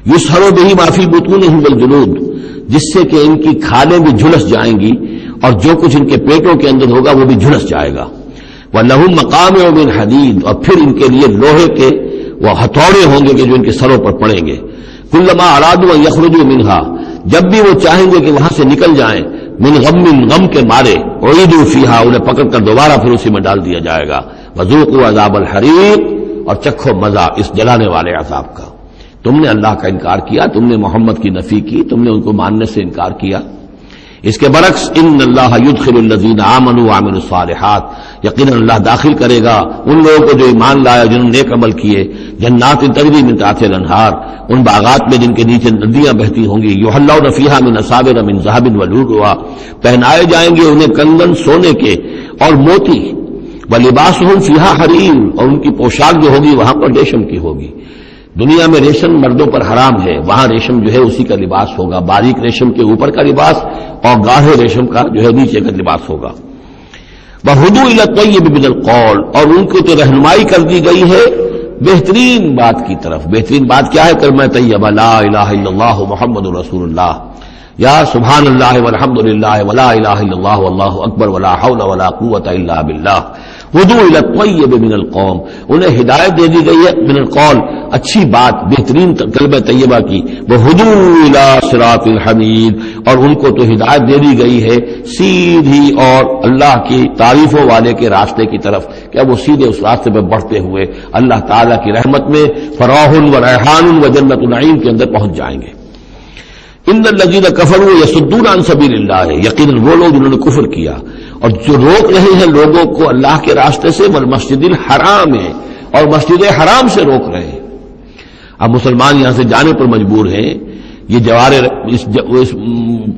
یسحر بہ ما فی بطونہم والجلود، جس سے کہ ان کی کھالیں بھی جھلس جائیں گی اور جو کچھ ان کے پیٹوں کے اندر ہوگا وہ بھی جھلس جائے گا. وَلَهُم مَّقَامِعُ مِنْ حَدِيدٍ، اور پھر ان کے لیے لوہے کے وہ ہتھوڑے ہوں گے کہ جو ان کے سروں پر پڑیں گے. كُلَّمَا أَرَادُوا أَن يَخْرُجُوا مِنْهَا، جب بھی وہ چاہیں گے کہ وہاں سے نکل جائیں، من غم کے مارے، اعیدوا فیہا، انہیں پکڑ کر دوبارہ پھر اسی میں ڈال دیا جائے گا. وذوقوا عذاب الحریق، اور چکھو مزہ اس جلانے والے عذاب کا. تم نے اللہ کا انکار کیا، تم نے محمد کی نفی کی، تم نے ان کو ماننے سے انکار کیا. اس کے برعکس ان اللہ یدخل الذین آمنوا وعملوا الصالحات، یقیناً اللہ داخل کرے گا ان لوگوں کو جو ایمان لائے، جنہوں نے نیک عمل کیے، جنات تجری من تحتها الانہار، ان باغات میں جن کے نیچے ندیاں بہتی ہوں گی. یحلون فیہا من اساور من ذهب ولؤلؤا، پہنائے جائیں گے انہیں کنگن سونے کے اور موتی. ولباسہم فیہا حریر، اور ان کی پوشاک جو ہوگی وہاں پر ریشم کی ہوگی. دنیا میں ریشم مردوں پر حرام ہے، وہاں ریشم جو ہے اسی کا لباس ہوگا، باریک ریشم کے اوپر کا لباس اور گاڑھے ریشم کا جو ہے نیچے کا لباس ہوگا. وَهُدُوا إِلَى الطَّيِّبِ مِنَ الْقَوْلِ، اور ان کو تو رہنمائی کر دی گئی ہے بہترین بات کی طرف. بہترین بات کیا ہے؟ کلمہ طیبہ لا الہ الا اللہ محمد رسول اللہ، یا سبحان اللہ والحمد للہ ولا الہ الا اللہ واللہ اکبر ولا حول ولا قوۃ الا باللہ. هُدُوا إِلَى الطَّيِّبِ مِنَ الْقَوْلِ، انہیں ہدایت دے دی گئی ہے من القول، اچھی بات، بہترین کلمہ طیبہ کی. وَهُدُوا إِلَى صِرَاطِ الْحَمِيدِ، اور ان کو تو ہدایت دے دی گئی ہے سیدھی اور اللہ کی تعریفوں والے کے راستے کی طرف، کہ اب وہ سیدھے اس راستے پہ بڑھتے ہوئے اللہ تعالیٰ کی رحمت میں فراح و ریحان و جنت النعیم کے اندر پہنچ جائیں گے. ان الذین کفروا یصدون عن سبیل اللہ، یقیناً وہ لوگ جنہوں نے کفر کیا اور جو روک رہے ہیں لوگوں کو اللہ کے راستے سے، والمسجد الحرام ہے، اور مسجد حرام سے روک رہے ہیں. اب مسلمان یہاں سے جانے پر مجبور ہیں. یہ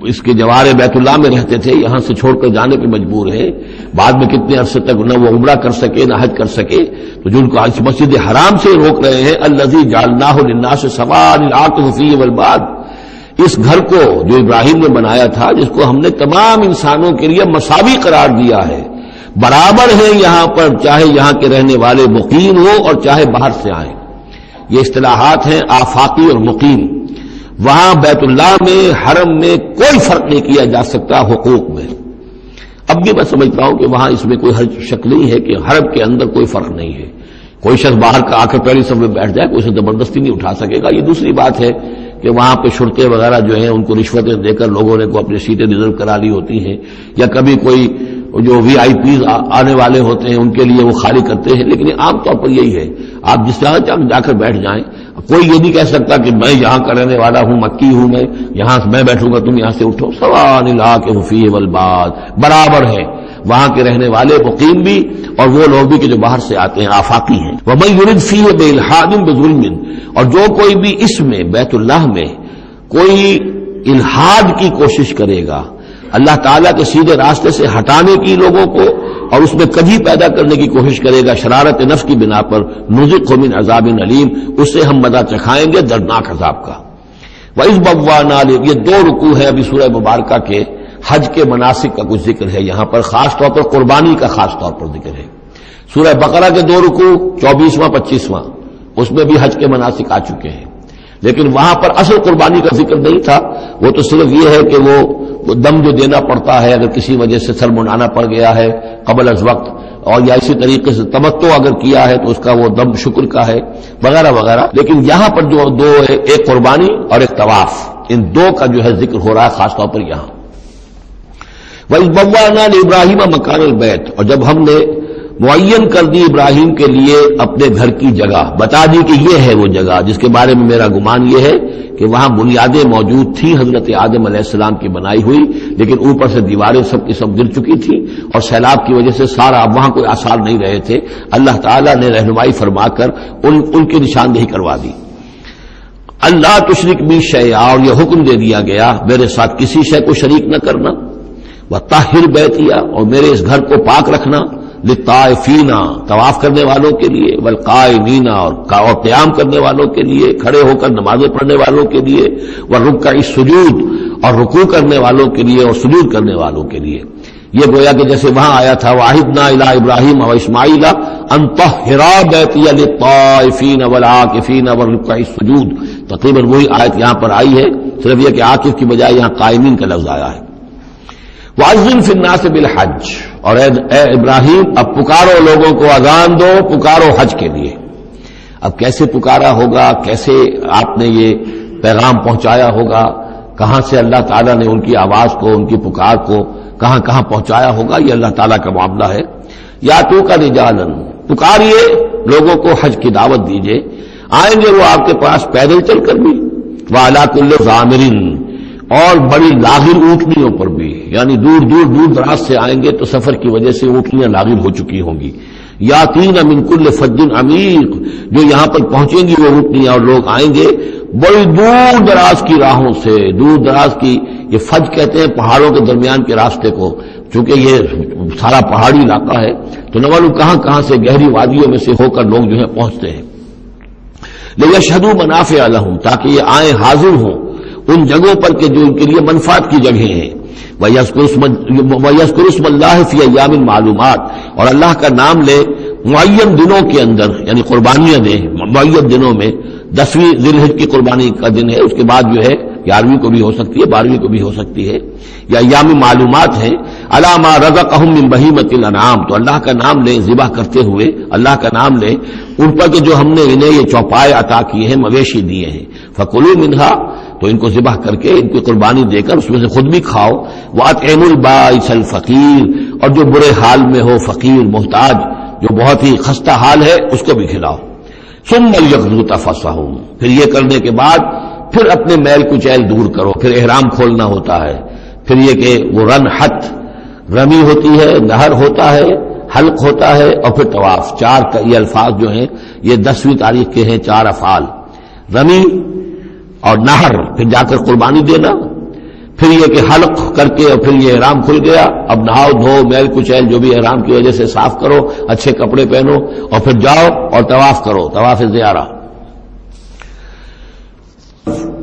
اس کے جوار بیت اللہ میں رہتے تھے، یہاں سے چھوڑ کر جانے پہ مجبور ہیں، بعد میں کتنے عرصے تک نہ وہ عمرہ کر سکے نہ حج کر سکے، تو جن کو اس مسجد حرام سے روک رہے ہیں، الذی جعلناہ للناس سواء العاکف فیہ والباد، اس گھر کو جو ابراہیم نے بنایا تھا، جس کو ہم نے تمام انسانوں کے لیے مساوی قرار دیا ہے، برابر ہے یہاں پر، چاہے یہاں کے رہنے والے مقیم ہوں اور چاہے باہر سے آئیں۔ یہ اصطلاحات ہیں آفاقی اور مقیم۔ وہاں بیت اللہ میں، حرم میں کوئی فرق نہیں کیا جا سکتا حقوق میں۔ اب بھی میں سمجھتا ہوں کہ وہاں اس میں کوئی حرج شک نہیں ہے کہ حرم کے اندر کوئی فرق نہیں ہے، کوئی شخص باہر کا آ کر پہلی صف میں بیٹھ جائے، کوئی اسے زبردستی نہیں اٹھا سکے گا۔ یہ دوسری بات ہے کہ وہاں پہ شرطے وغیرہ جو ہیں ان کو رشوتیں دے کر لوگوں نے کو اپنی سیٹیں ریزرو کرا لی ہوتی ہیں، یا کبھی کوئی جو وی آئی پیز آنے والے ہوتے ہیں ان کے لیے وہ خالی کرتے ہیں، لیکن عام طور پر یہی ہے، آپ جس جگہ جا کر بیٹھ جائیں، کوئی یہ نہیں کہہ سکتا کہ میں یہاں کا رہنے والا ہوں، مکی ہوں، میں بیٹھوں گا تم یہاں سے اٹھو، سواء العاکف فیہ والباد، برابر ہے وہاں کے رہنے والے مقیم بھی اور وہ لوگ بھی کہ جو باہر سے آتے ہیں، آفاقی ہیں۔ وَمَن يُرِدْ فِيهِ بِإِلْحَادٍ بِظُلْمٍ، اور جو کوئی بھی اس میں بیت اللہ میں کوئی الحاد کی کوشش کرے گا، اللہ تعالیٰ کے سیدھے راستے سے ہٹانے کی لوگوں کو، اور اس میں کجی پیدا کرنے کی کوشش کرے گا شرارت نفس کی بنا پر، نُذِقْهُ مِنْ عَذَابٍ أَلِيمٍ، اس سے ہم مزہ چکھائیں گے دردناک عذاب کا۔ وَإِذْ بَوَّأْنَا یہ دو رکوع ہے ابھی سورہ مبارکہ کے، حج کے مناسک کا کچھ ذکر ہے یہاں پر، خاص طور پر قربانی کا خاص طور پر ذکر ہے۔ سورہ بقرہ کے دو رکوع 24واں 25واں، اس میں بھی حج کے مناسک آ چکے ہیں، لیکن وہاں پر اصل قربانی کا ذکر نہیں تھا، وہ تو صرف یہ ہے کہ وہ دم جو دینا پڑتا ہے اگر کسی وجہ سے سر منڈانا پڑ گیا ہے قبل از وقت، اور یا اسی طریقے سے تمتع اگر کیا ہے تو اس کا وہ دم شکر کا ہے وغیرہ وغیرہ۔ لیکن یہاں پر جو دو ہے، ایک قربانی اور ایک طواف، ان دو کا جو ہے ذکر ہو رہا ہے خاص طور پر یہاں۔ وَإِذْ بَوَّأْنَا لِإِبْرَاهِيمَ مَكَانَ الْبَيْتِ، اور جب ہم نے معین کر دی ابراہیم کے لیے اپنے گھر کی جگہ، بتا دی کہ یہ ہے وہ جگہ جس کے بارے میں میرا گمان یہ ہے کہ وہاں بنیادیں موجود تھیں حضرت آدم علیہ السلام کی بنائی ہوئی، لیکن اوپر سے دیواریں سب کی سب گر چکی تھیں اور سیلاب کی وجہ سے سارا اب وہاں کوئی آثار نہیں رہے تھے، اللہ تعالیٰ نے رہنمائی فرما کر ان کی نشاندہی کروا دی۔ اللہ تشرک بی شیئا، اور یہ حکم دے دیا گیا میرے ساتھ کسی شے کو شریک نہ کرنا، وطہر بیتیا، اور میرے اس گھر کو پاک رکھنا، للطائفین، طواف کرنے والوں کے لیے، والقائمین، اور قیام کرنے والوں کے لیے، کھڑے ہو کر نمازیں پڑھنے والوں کے لیے، والرکع السجود، اور رکوع کرنے والوں کے لیے اور سجود کرنے والوں کے لیے۔ یہ گویا کہ جیسے وہاں آیا تھا وَعَهِدْنَا إِلَىٰ إِبْرَاهِيمَ وَإِسْمَاعِيلَ أَن طَهِّرَا بَيْتِيَ لِلطَّائِفِينَ وَالْعَاكِفِينَ وَالرُّكَّعِ السُّجُودِ، تقریباً وہی آیت یہاں پر آئی ہے، صرف یہ کہ عاکف کی بجائے یہاں قائمین کا لفظ آیا ہے۔ وَأَذِّن فِي النَّاسِ بِالْحَجِّ، اور اے ابراہیم اب پکارو لوگوں کو، اذان دو، پکارو حج کے لیے۔ اب کیسے پکارا ہوگا، کیسے آپ نے یہ پیغام پہنچایا ہوگا، کہاں سے اللہ تعالیٰ نے ان کی آواز کو، ان کی پکار کو کہاں کہاں پہنچایا ہوگا، یہ اللہ تعالیٰ کا معاملہ ہے۔ یا تو کا رجالن، پکاریے لوگوں کو، حج کی دعوت دیجئے، آئیں گے وہ آپ کے پاس پیدل چل کر بھی، وعلی کل ضامر، اور بڑی لاغر اونٹنیوں پر بھی، یعنی دور دراز سے آئیں گے تو سفر کی وجہ سے اونٹنیاں لاغر ہو چکی ہوں گی۔ یاتین من کل فج عمیق، جو یہاں پر پہنچیں گی وہ اونٹنیاں اور لوگ آئیں گے بڑی دور دراز کی راہوں سے، دور دراز کی، یہ فج کہتے ہیں پہاڑوں کے درمیان کے راستے کو، چونکہ یہ سارا پہاڑی علاقہ ہے تو نہ معلوم کہاں کہاں سے گہری وادیوں میں سے ہو کر لوگ جو ہے پہنچتے ہیں۔ لیشہدوا منافع لہم، تاکہ یہ آئیں حاضر ہوں ان جگہوں پر کہ جو ان کے لیے منفعت کی جگہیں ہیں۔ وَيَذْكُرُ اسْمَ اللَّهِ فِي أَيَّامٍ مَّعْلُومَاتٍ، اور اللہ کا نام لے معین دنوں کے اندر، یعنی قربانیاں دیں معین دنوں میں، 10ویں ذی الحجہ کی قربانی کا دن ہے، اس کے بعد جو ہے 11ویں کو بھی ہو سکتی ہے، 12ویں کو بھی ہو سکتی ہے، یا ایام معلومات ہیں، عَلَىٰ مَا رَزَقَهُم مِّن بَهِیمَةِ الْأَنْعَامِ، تو اللہ کا نام لیں ذبح کرتے ہوئے، اللہ کا نام لیں ان پر کہ جو ہم نے انہیں یہ چوپائے عطا کیے ہیں، مویشی دیے ہیں، فَكُلُوا مِنْهَا، تو ان کو ذبح کر کے ان کی قربانی دے کر اس میں سے خود بھی کھاؤ، وَأَطْعِمُوا الْبَائِسَ الْفَقِيرَ، اور جو برے حال میں ہو، فقیر محتاج جو بہت ہی خستہ حال ہے اس کو بھی کھلاؤ۔ ثُمَّ لْيَقْضُوا تَفَثَّهُمْ، پھر یہ کرنے کے بعد پھر اپنے میل کچیل دور کرو، پھر احرام کھولنا ہوتا ہے، پھر یہ کہ وہ رنحت، رمی ہوتی ہے، نہر ہوتا ہے، حلق ہوتا ہے، اور پھر طواف، چار یہ الفاظ جو ہیں یہ 10ویں تاریخ کے ہیں، 4 افعال، رمی، اور نہر پھر جا کر قربانی دینا، پھر یہ کہ حلق کر کے اور پھر یہ احرام کھل گیا، اب نہاؤ دھو میل کچیل جو بھی احرام کی وجہ سے صاف کرو، اچھے کپڑے پہنو اور پھر جاؤ اور طواف کرو، طواف زیارہ۔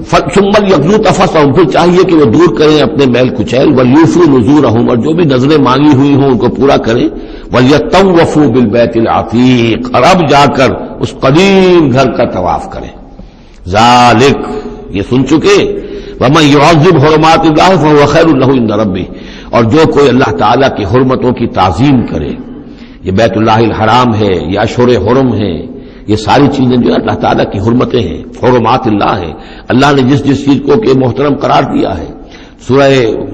ثم یقضوا تفثهم، پھر چاہیے کہ وہ دور کریں اپنے میل کچیل، ولیوفوا نذورهم، اور جو بھی نذریں مانگی ہوئی ہوں ان کو پورا کریں، ولیطوفوا بالبیت العتیق، اور اب جا کر اس قدیم گھر کا طواف کریں۔ ذالک، یہ سن چکے، ومن يعظم حرمات اللہ فهو خیر له عند ربہ، اور جو کوئی اللہ تعالیٰ کی حرمتوں کی تعظیم کرے، یہ بیت اللہ الحرام ہے یا اشہر حرم ہے، یہ ساری چیزیں جو اللہ تعالیٰ کی حرمتیں ہیں، حرمات اللہ ہیں، اللہ نے جس جس چیز کو کہ محترم قرار دیا ہے۔ سورہ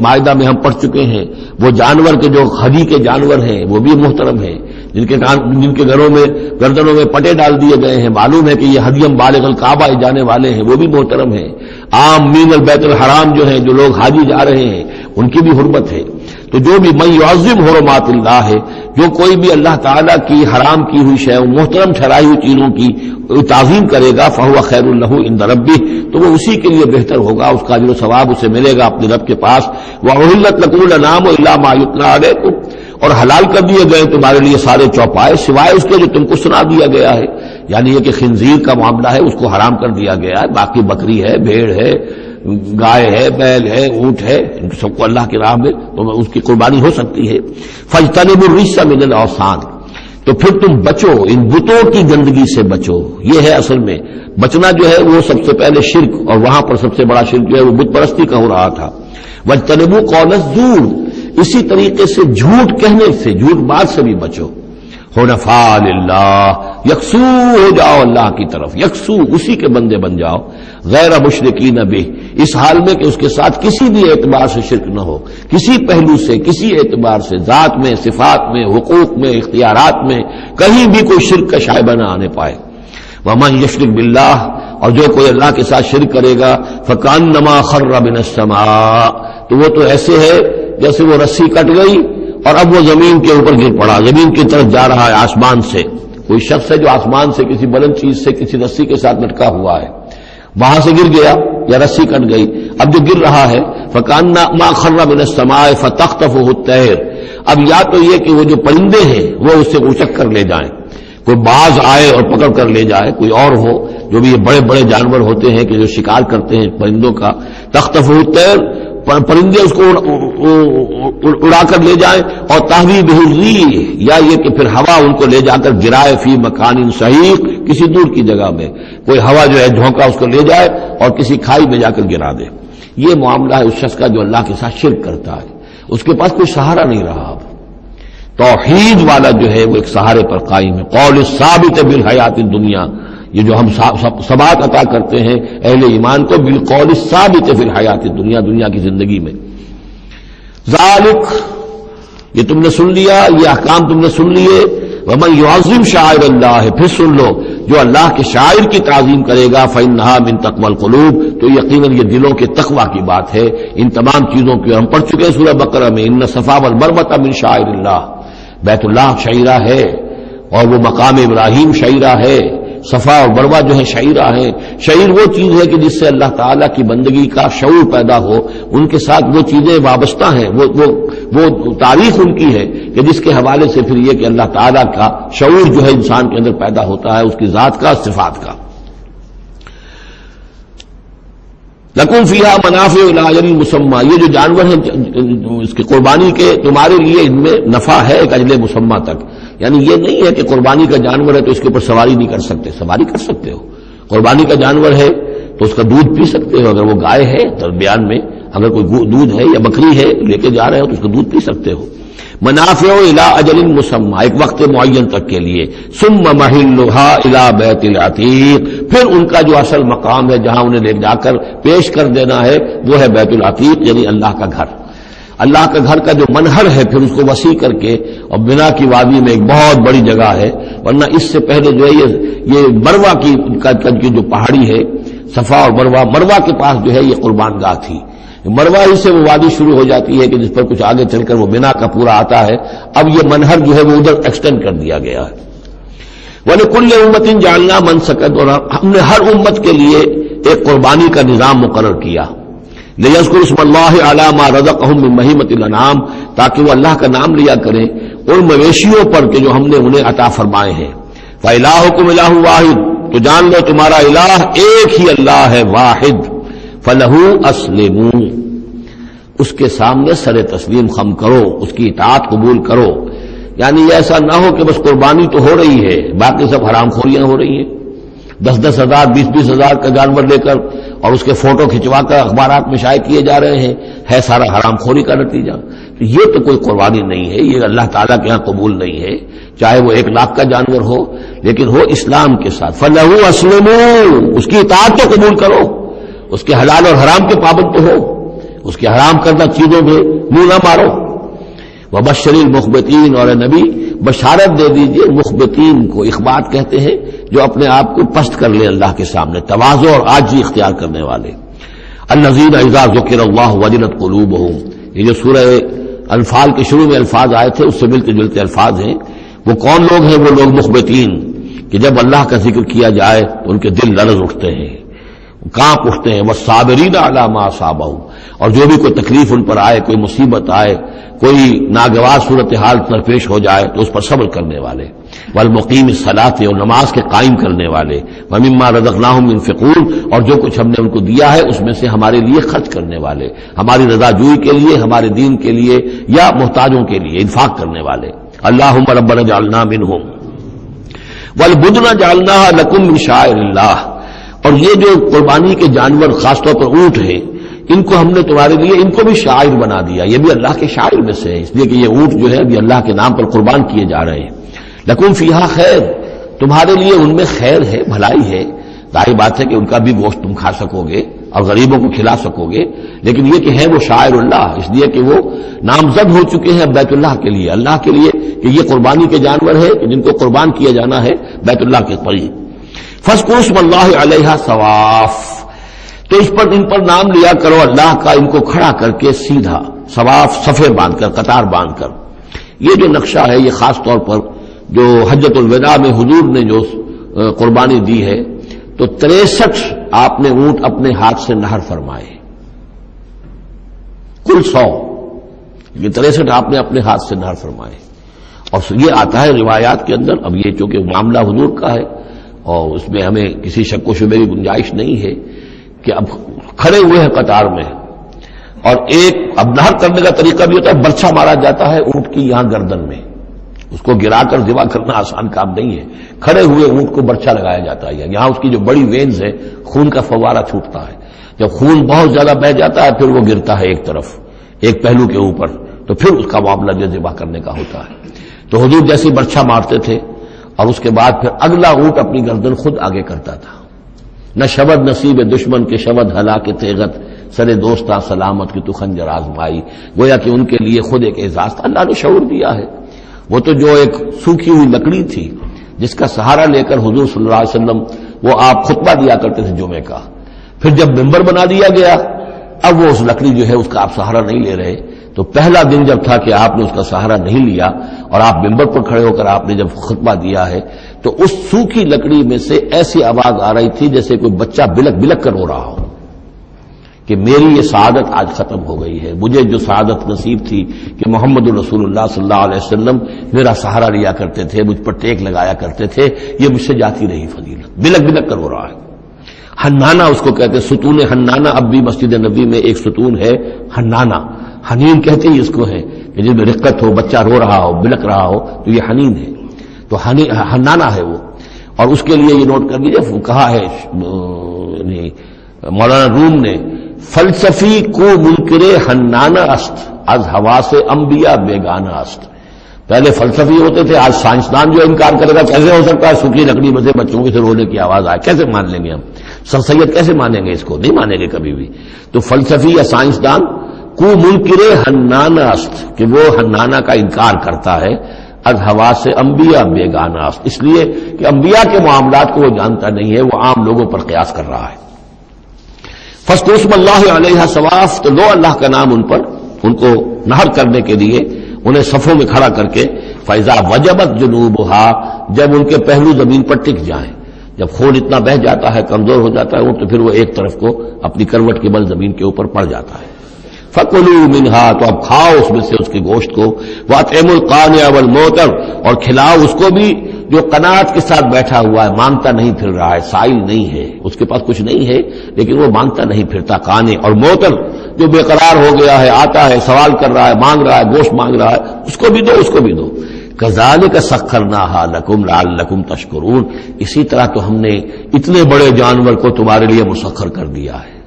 مائدہ میں ہم پڑھ چکے ہیں، وہ جانور کے جو ہدی کے جانور ہیں وہ بھی محترم ہیں، جن کے گھروں میں گردنوں میں پٹے ڈال دیے گئے ہیں، معلوم ہے کہ یہ ہدیم بالغ الکعبہ جانے والے ہیں، وہ بھی محترم ہیں۔ عام مین البیت الحرام جو ہیں، جو لوگ حاجی جا رہے ہیں، ان کی بھی حرمت ہے۔ تو جو بھی من یعظم حرمات اللہ ہے، جو کوئی بھی اللہ تعالیٰ کی حرام کی ہوئی شے، محترم ٹھہرائی ہوئی چیزوں کی تعظیم کرے گا، فہو خیر لہ عند ربہ، تو وہ اسی کے لیے بہتر ہوگا، اس کا اجر و ثواب اسے ملے گا اپنے رب کے پاس۔ وَأُحِلَّتْ لَكُمُ الْأَنْعَامُ إِلَّا مَا يُتْلَىٰ عَلَيْكُمْ، اور حلال کر دیے گئے تمہارے لیے سارے چوپائے سوائے اس کے جو تم کو سنا دیا گیا ہے، یعنی یہ کہ خنزیر کا معاملہ ہے اس کو حرام کر دیا گیا ہے، باقی بکری ہے، بھیڑ ہے، گائے ہے، بیل ہے، اونٹ ہے، ان سب کو اللہ کی راہ میں تو اس کی قربانی ہو سکتی ہے۔ فاجتنبوا الرجس من الاوثان، تو پھر تم بچو، ان بتوں کی گندگی سے بچو۔ یہ ہے اصل میں بچنا جو ہے وہ سب سے پہلے شرک، اور وہاں پر سب سے بڑا شرک جو ہے وہ بت پرستی کا ہو رہا تھا۔ واجتنبوا قول الزور، اسی طریقے سے جھوٹ کہنے سے، جھوٹ بات سے بھی بچو۔ حنفاء للہ، یکسو ہو جاؤ اللہ کی طرف، یکسو اسی کے بندے بن جاؤ، غیر مشرکین بہ، اس حال میں کہ اس کے ساتھ کسی بھی اعتبار سے شرک نہ ہو، کسی پہلو سے، کسی اعتبار سے، ذات میں، صفات میں، حقوق میں، اختیارات میں، کہیں بھی کوئی شرک کا شائبہ نہ آنے پائے۔ ومن یشرک باللہ، اور جو کوئی اللہ کے ساتھ شرک کرے گا، فکأنما خر من السماء، تو وہ تو ایسے ہے جیسے وہ رسی کٹ گئی اور اب وہ زمین کے اوپر گر پڑا، زمین کی طرف جا رہا ہے آسمان سے۔ کوئی شخص ہے جو آسمان سے کسی بلند چیز سے کسی رسی کے ساتھ لٹکا ہوا ہے، وہاں سے گر گیا یا رسی کٹ گئی، اب جو گر رہا ہے فکأنما خر من السماء فتخطفه الطير، اب یا تو یہ کہ وہ جو پرندے ہیں وہ اس سے اچک کر لے جائیں، کوئی باز آئے اور پکڑ کر لے جائے، کوئی اور ہو، جو بھی یہ بڑے بڑے جانور ہوتے ہیں کہ جو شکار کرتے ہیں پرندوں کا، تخطفه الطير، پرندے اس کو اڑا کر لے جائیں، اور تحوی بہ الريح، یا یہ کہ پھر ہوا ان کو لے جا کر گرائے فی مکان صحیح، کسی دور کی جگہ میں کوئی ہوا جو ہے جھونکا اس کو لے جائے اور کسی کھائی میں جا کر گرا دے۔ یہ معاملہ ہے اس شخص کا جو اللہ کے ساتھ شرک کرتا ہے، اس کے پاس کوئی سہارا نہیں رہا۔ اب توحید والا جو ہے وہ ایک سہارے پر قائم ہے۔ قول ثابت بالحیات الدنیا، یہ جو ہم ثبات عطا کرتے ہیں اہل ایمان کو، بالقول ثابت فی الحیات الدنیا، دنیا کی زندگی میں۔ ذالک، یہ تم نے سن لیا، یہ احکام تم نے سن لیے۔ ومن یعظم شعائر اللہ، پھر سن لو جو اللہ کے شاعر کی تعظیم کرے گا، فإنہا من تقوی القلوب، تو یقیناً یہ دلوں کے تقوی کی بات ہے۔ ان تمام چیزوں کی ہم پڑھ چکے ہیں سورہ بقرہ میں، ان الصفا والمروۃ من شعائر اللہ، بیت اللہ شعیرہ ہے اور وہ مقام ابراہیم شعیرہ ہے، صفا اور مروہ جو ہے شعیرہ ہیں۔ شعیر وہ چیز ہے کہ جس سے اللہ تعالیٰ کی بندگی کا شعور پیدا ہو، ان کے ساتھ وہ چیزیں وابستہ ہیں، وہ تاریخ ان کی ہے کہ جس کے حوالے سے پھر یہ کہ اللہ تعالیٰ کا شعور جو ہے انسان کے اندر پیدا ہوتا ہے، اس کی ذات کا، صفات کا۔ لکم فیہا منافع الی اجل مسمى، یہ جو جانور ہیں اس کی قربانی کے، تمہارے لیے ان میں نفع ہے ایک اجل مسمى تک، یعنی یہ نہیں ہے کہ قربانی کا جانور ہے تو اس کے اوپر سواری نہیں کر سکتے، سواری کر سکتے ہو۔ قربانی کا جانور ہے تو اس کا دودھ پی سکتے ہو، اگر وہ گائے ہے درمیان میں اگر کوئی دودھ ہے یا بکری ہے لے کے جا رہے ہو تو اس کا دودھ پی سکتے ہو۔ منافع الی اجل مسمى، ایک وقت معین تک کے لیے۔ ثم محلها الی بیت العتیق، پھر ان کا جو اصل مقام ہے جہاں انہیں لے جا کر پیش کر دینا ہے وہ ہے بیت العتیق، یعنی اللہ کا گھر۔ اللہ کا گھر کا جو منہر ہے پھر اس کو وسیع کر کے، اور بنا کی وادی میں ایک بہت بڑی جگہ ہے، ورنہ اس سے پہلے جو ہے یہ مروہ کی جو پہاڑی ہے، صفا اور مروہ کے پاس جو ہے یہ قربان گاہ تھی۔ مروہ ہی سے وہ وادی شروع ہو جاتی ہے کہ جس پر کچھ آگے چل کر وہ بنا کا پورا آتا ہے، اب یہ منہر جو ہے وہ ادھر ایکسٹینڈ کر دیا گیا ہے۔ وَلِكُلِّ أُمَّةٍ جَعَلْنَا مَنْسَكًا، اور ہم نے ہر امت کے لیے ایک قربانی کا نظام مقرر کیا، لِيَذْكُرُوا اسْمَ اللَّهِ عَلَىٰ مَا رَزَقَهُم مِّن بَهِيمَةِ الْأَنْعَامِ، تاکہ وہ اللہ کا نام لیا کریں ان مویشیوں پر کہ جو ہم نے انہیں عطا فرمائے ہیں۔ فَإِلَٰهُكُمْ إِلَٰهٌ وَاحِدٌ، تو جان لو تمہارا الہ ایک ہی اللہ ہے، واحد۔ فَلَهُ أَسْلِمُوا، اس کے سامنے سر تسلیم خم کرو، اس کی اطاعت قبول کرو۔ یعنی ایسا نہ ہو کہ بس قربانی تو ہو رہی ہے، باقی سب حرام خوریاں ہو رہی ہیں، 10-10 ہزار 20-20 ہزار کا جانور لے کر اور اس کے فوٹو کھنچوا کر اخبارات میں شائع کیے جا رہے ہیں، ہے سارا حرام خوری کا نتیجہ۔ تو یہ تو کوئی قربانی نہیں ہے، یہ اللہ تعالیٰ کے ہاں قبول نہیں ہے، چاہے وہ 1 لاکھ کا جانور ہو، لیکن ہو اسلام کے ساتھ۔ فَلَهُ أَسْلِمُوا، اس کی اطاعت تو قبول کرو، اس کے حلال اور حرام کے پابند تو ہو، اس کے حرام کردہ چیزوں پہ منہ نہ مارو۔ وَبَشِّرِ الْمُخْبِتِينَ، اور اے نبی بشارت دے دیجئے مخبتین کو، اخبات کہتے ہیں جو اپنے آپ کو پست کر لے اللہ کے سامنے، تواضع اور عاجزی اختیار کرنے والے۔ الَّذِينَ إِذَا ذُكِرَ اللَّهُ وَجِلَتْ قُلُوبُهُمْ، یہ جو سورہ انفال کے شروع میں الفاظ آئے تھے اس سے ملتے جلتے الفاظ ہیں۔ وہ کون لوگ ہیں؟ وہ لوگ مخبتین کہ جب اللہ کا ذکر کیا جائے تو ان کے دل لرز اٹھتے ہیں، کانپ اٹھتے ہیں۔ وَالصَّابِرِينَ عَلَىٰ مَا أَصَابَهُمْ، اور جو بھی کوئی تکلیف ان پر آئے، کوئی مصیبت آئے، کوئی ناگوار صورتحال درپیش ہو جائے تو اس پر صبر کرنے والے۔ وَالْمُقِيمِ الصَّلَاةِ، اور نماز کے قائم کرنے والے۔ وَمِمَّا رَزَقْنَاهُمْ يُنْفِقُونَ، اور جو کچھ ہم نے ان کو دیا ہے اس میں سے ہمارے لیے خرچ کرنے والے، ہماری رضا جوئی کے لیے، ہمارے دین کے لیے یا محتاجوں کے لیے انفاق کرنے والے۔ اللہم ربنا اجعلنا منہم والبدن جعلناها لکم من شعائر اللہ، اور یہ جو قربانی کے جانور خاص طور پر اونٹ ہیں، ان کو ہم نے تمہارے لیے ان کو بھی شاعر بنا دیا، یہ بھی اللہ کے شاعر میں سے ہے، اس لیے کہ یہ اونٹ جو ہے ابھی اللہ کے نام پر قربان کیے جا رہے ہیں۔ لکم فیہا خیر، تمہارے لیے ان میں خیر ہے، بھلائی ہے۔ ظاہر بات ہے کہ ان کا بھی گوشت تم کھا سکو گے اور غریبوں کو کھلا سکو گے، لیکن یہ کہ ہے وہ شاعر اللہ، اس لیے کہ وہ نامزد ہو چکے ہیں بیت اللہ کے لیے، اللہ کے لیے کہ یہ قربانی کے جانور ہیں جن کو قربان کیا جانا ہے بیت اللہ کے قریب۔ فاذکروا اسم اللہ علیہا صواف، تو اس پر ان پر نام لیا کرو اللہ کا، ان کو کھڑا کر کے سیدھا، صواف صفے باندھ کر، قطار باندھ کر۔ یہ جو نقشہ ہے یہ خاص طور پر جو حجۃ الوداع میں حضور نے جو قربانی دی ہے تو 63 آپ نے اونٹ اپنے ہاتھ سے نہر فرمائے، کل 100، یہ 63 آپ نے اپنے ہاتھ سے نہر فرمائے۔ اور یہ آتا ہے روایات کے اندر، اب یہ چونکہ معاملہ حضور کا ہے اور اس میں ہمیں کسی شک و شبے کی گنجائش نہیں ہے کہ اب کھڑے ہوئے ہیں قطار میں، اور ایک اب نہر کرنے کا طریقہ بھی ہوتا ہے، برچھا مارا جاتا ہے اونٹ کی یہاں گردن میں، اس کو گرا کر ذبح کرنا آسان کام نہیں ہے، کھڑے ہوئے اونٹ کو برچھا لگایا جاتا ہے، یہاں اس کی جو بڑی وینز ہے خون کا فوارہ چھوٹتا ہے، جب خون بہت زیادہ بہہ جاتا ہے پھر وہ گرتا ہے ایک طرف، ایک پہلو کے اوپر، تو پھر اس کا معاملہ جو ذبح کرنے کا ہوتا ہے۔ تو حضور جیسی برچھا مارتے تھے اور اس کے بعد پھر اگلا اونٹ اپنی گردن خود آگے کرتا تھا۔ نہ شبد نصیب دشمن کے شبد ہلاک تیغت، سر دوستاں سلامت کی تو خنجر آزمائی، گویا کہ ان کے لیے خود ایک اعزاز اللہ نے شعور دیا ہے۔ وہ تو جو ایک سوکھی ہوئی لکڑی تھی جس کا سہارا لے کر حضور صلی اللہ علیہ وسلم وہ آپ خطبہ دیا کرتے تھے جمعے کا، پھر جب ممبر بنا دیا گیا اب وہ اس لکڑی جو ہے اس کا آپ سہارا نہیں لے رہے۔ تو پہلا دن جب تھا کہ آپ نے اس کا سہارا نہیں لیا اور آپ ممبر پر کھڑے ہو کر آپ نے جب خطبہ دیا ہے تو اس سوکھی لکڑی میں سے ایسی آواز آ رہی تھی جیسے کوئی بچہ بلک بلک کر رو رہا ہو کہ میری یہ سعادت آج ختم ہو گئی ہے، مجھے جو سعادت نصیب تھی کہ محمد رسول اللہ صلی اللہ علیہ وسلم میرا سہارا لیا کرتے تھے، مجھ پر ٹیک لگایا کرتے تھے، یہ مجھ سے جاتی رہی فضیلت، بلک بلک کر رو رہا ہے۔ حنانہ اس کو کہتے ہیں، ستون حنانہ، اب بھی مسجد نبی میں ایک ستون ہے حنانہ، حنین کہتے ہیں اس کو ہے کہ جس میں رقت ہو، بچہ رو رہا ہو، بلک رہا ہو تو یہ حنین ہے، تو حنانہ ہے وہ۔ اور اس کے لیے یہ نوٹ کر لیجیے، کہا ہے مولانا روم نے، فلسفی کو منکر حنانہ است، از ہوا سے انبیاء بیگانہ است۔ پہلے فلسفی ہوتے تھے، آج سائنسدان جو انکار کرے گا کیسے ہو سکتا ہے سوکھی لکڑی میں سے بچوں کے سے رونے کی آواز آئے، کیسے مان لیں گے ہم؟ سر سید کیسے مانیں گے اس کو؟ نہیں مانیں گے کبھی بھی۔ تو فلسفی یا سائنسدان کو منکر حنانہ است، کہ وہ حنانہ کا انکار کرتا ہے، از ہوا سے انبیاء بیگانہ است، اس لیے کہ انبیاء کے معاملات کو وہ جانتا نہیں ہے، وہ عام لوگوں پر قیاس کر رہا ہے۔ فاذکروا اسم اللہ علیہا صواف، تو لو اللہ کا نام ان پر، ان کو نہر کرنے کے لیے انہیں صفوں میں کھڑا کر کے، فاذا وجبت جنوبها، جب ان کے پہلو زمین پر ٹک جائیں، جب خون اتنا بہہ جاتا ہے، کمزور ہو جاتا ہے وہ، تو پھر وہ ایک طرف کو اپنی کروٹ کے بل زمین کے اوپر پڑ جاتا ہے۔ فَكُلُوا مِنْهَا، تو اب کھاؤ اس میں سے اس کے گوشت کو، وَأَطْعِمُوا الْقَانِعَ وَالْمُعْتَرَ، اور کھلاؤ اس کو بھی جو قناعت کے ساتھ بیٹھا ہوا ہے، مانگتا نہیں پھر رہا ہے، سائل نہیں ہے، اس کے پاس کچھ نہیں ہے لیکن وہ مانگتا نہیں پھرتا، قانع، اور معتر جو بے قرار ہو گیا ہے، آتا ہے سوال کر رہا ہے، مانگ رہا ہے، گوشت مانگ رہا ہے، اس کو بھی دو، اس کو بھی دو۔ كَذَلِكَ سَخَّرْنَاهَا لَكُمْ لَعَلَّكُمْ تَشْكُرُونَ، اسی طرح تو ہم نے اتنے بڑے جانور کو تمہارے لیے مسخر کر دیا ہے،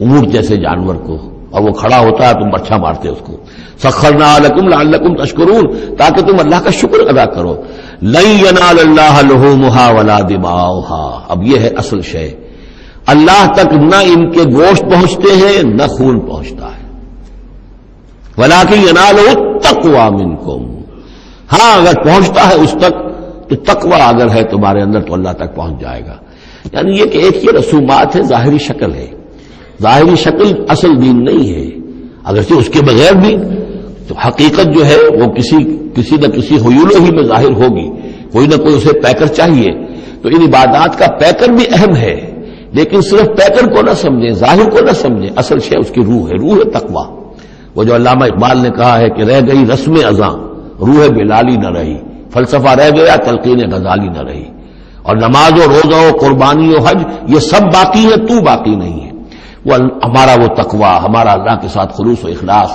اونٹ جیسے جانور کو، اور وہ کھڑا ہوتا ہے تم اچھا مارتے اس کو، سخرناها لكم لعلكم تشكرون، تاکہ تم اللہ کا شکر ادا کرو۔ لن ينال الله لحومها ولا دماؤها، اب یہ ہے اصل شے، اللہ تک نہ ان کے گوشت پہنچتے ہیں نہ خون پہنچتا ہے، ولكن يناله التقوى منكم، ہاں اگر پہنچتا ہے اس تک تو تقوی اگر ہے تمہارے اندر تو اللہ تک پہنچ جائے گا۔ یعنی یہ کہ ایک یہ رسومات ہے، ظاہری شکل ہے، ظاہری شکل اصل دین نہیں ہے، اگرچہ اس کے بغیر بھی تو حقیقت جو ہے وہ کسی نہ کسی حیول ہی میں ظاہر ہوگی، کوئی نہ کوئی اسے پیکر چاہیے۔ تو ان عبادات کا پیکر بھی اہم ہے، لیکن صرف پیکر کو نہ سمجھیں، ظاہر کو نہ سمجھیں، اصل شے اس کی روح ہے، روح تقویٰ۔ وہ جو علامہ اقبال نے کہا ہے کہ رہ گئی رسم اذاں روح بلالی نہ رہی، فلسفہ رہ گیا تلقین غزالی نہ رہی، اور نماز و روزہ و قربانی و حج یہ سب باقی ہے، تو باقی نہیں ہے۔ وہ ہمارا وہ تقویٰ، ہمارا اللہ کے ساتھ خلوص و اخلاص،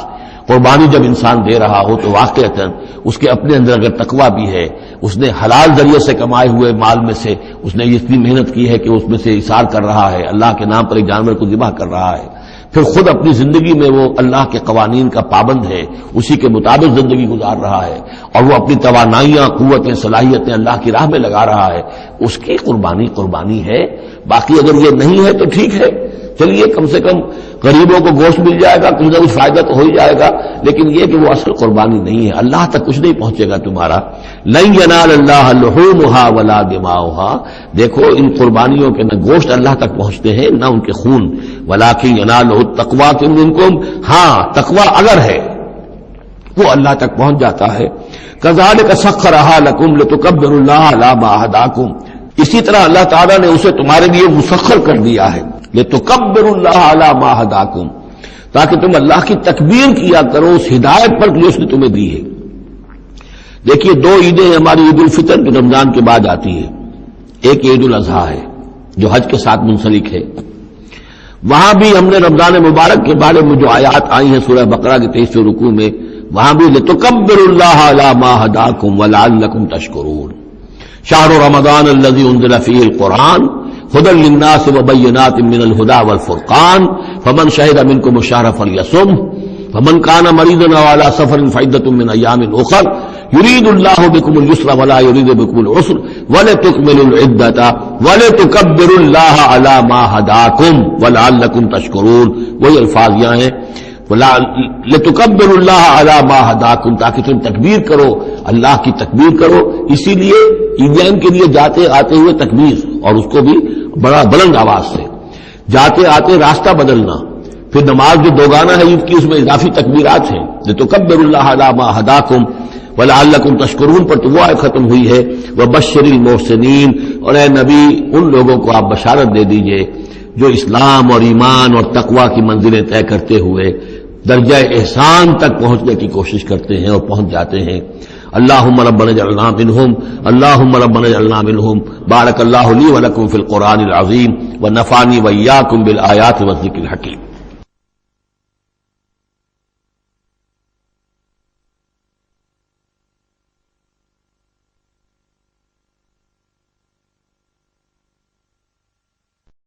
قربانی جب انسان دے رہا ہو تو واقعتاً اس کے اپنے اندر اگر تقویٰ بھی ہے، اس نے حلال ذریعے سے کمائے ہوئے مال میں سے اس نے اتنی محنت کی ہے کہ اس میں سے اثار کر رہا ہے، اللہ کے نام پر ایک جانور کو ذبح کر رہا ہے، پھر خود اپنی زندگی میں وہ اللہ کے قوانین کا پابند ہے، اسی کے مطابق زندگی گزار رہا ہے، اور وہ اپنی توانائیاں، قوتیں، صلاحیتیں اللہ کی راہ میں لگا رہا ہے، اس کی قربانی ہے۔ باقی اگر یہ نہیں ہے تو ٹھیک ہے، چلیے کم سے کم غریبوں کو گوشت مل جائے گا، کچھ نہ کچھ فائدہ تو ہو ہی جائے گا، لیکن یہ کہ وہ اصل قربانی نہیں ہے، اللہ تک کچھ نہیں پہنچے گا تمہارا۔ لن ینال اللہ لحومها ولا دماؤها، دیکھو ان قربانیوں کے نہ گوشت اللہ تک پہنچتے ہیں نہ ان کے خون، ولکن ینالہ التقوی منکم، ہاں تقوی اگر ہے وہ اللہ تک پہنچ جاتا ہے۔ کذالک سخرھا لکم لتکبروا اللہ علی ما ھداکم، اسی طرح اللہ تعالیٰ نے اسے تمہارے لیے مسخر کر دیا ہے، لتکبروا اللہ علی ما ھداکم، تاکہ تم اللہ کی تکبیر کیا کرو اس ہدایت پر جو اس نے تمہیں دی ہے۔ دیکھیے دو عیدیں ہماری، عید الفطر جو رمضان کے بعد آتی ہے، ایک عید الاضحیٰ ہے جو حج کے ساتھ منسلک ہے، وہاں بھی ہم نے رمضان مبارک کے بارے میں جو آیات آئی ہیں سورہ بقرہ کے 23ویں رکوع میں، وہاں بھی لتکبروا اللہ علی ما ھداکم ولعلکم تشکرون۔ شہر رمضان الذی انزل فیہ القرآن هدى للناس وبينات من الهدى والفرقان فمن شهد منكم الشهر فليصم فمن كان مريضا أو على سفر فعدة من أيام أخر يريد الله بكم اليسر ولا يريد بكم العسر ولتكملوا العدة ولتكبروا الله على ما هداكم ولعلكم تشكرون۔ وہی الفاظ یہاں ہیں لتکبروا اللہ علی ما ھداکم، تاکہ تم تکبیر کرو، اللہ کی تکبیر کرو۔ اسی لیے عیدین کے لیے جاتے آتے ہوئے تکبیر، اور اس کو بھی بڑا بلند آواز سے، جاتے آتے راستہ بدلنا، پھر نماز جو دوگانہ ہے عید کی اس میں اضافی تکبیرات ہیں، لتکبروا اللہ علی ما ھداکم ولعلکم تشکرون پر تو وہ آیت ختم ہوئی ہے، وبشر المحسنین، اور اے نبی ان لوگوں کو آپ بشارت دے دیجئے جو اسلام اور ایمان اور تقوی کی منزلیں طے کرتے ہوئے درجہ احسان تک پہنچنے کی کوشش کرتے ہیں اور پہنچ جاتے ہیں۔ اللہم ربنا اجعلنا منہم، اللہم ربنا اجعلنا منہم۔ بارک اللہ لی ولکم فی القرآن العظیم ونفعنی وإیاکم بالآیات والذکر الحکیم۔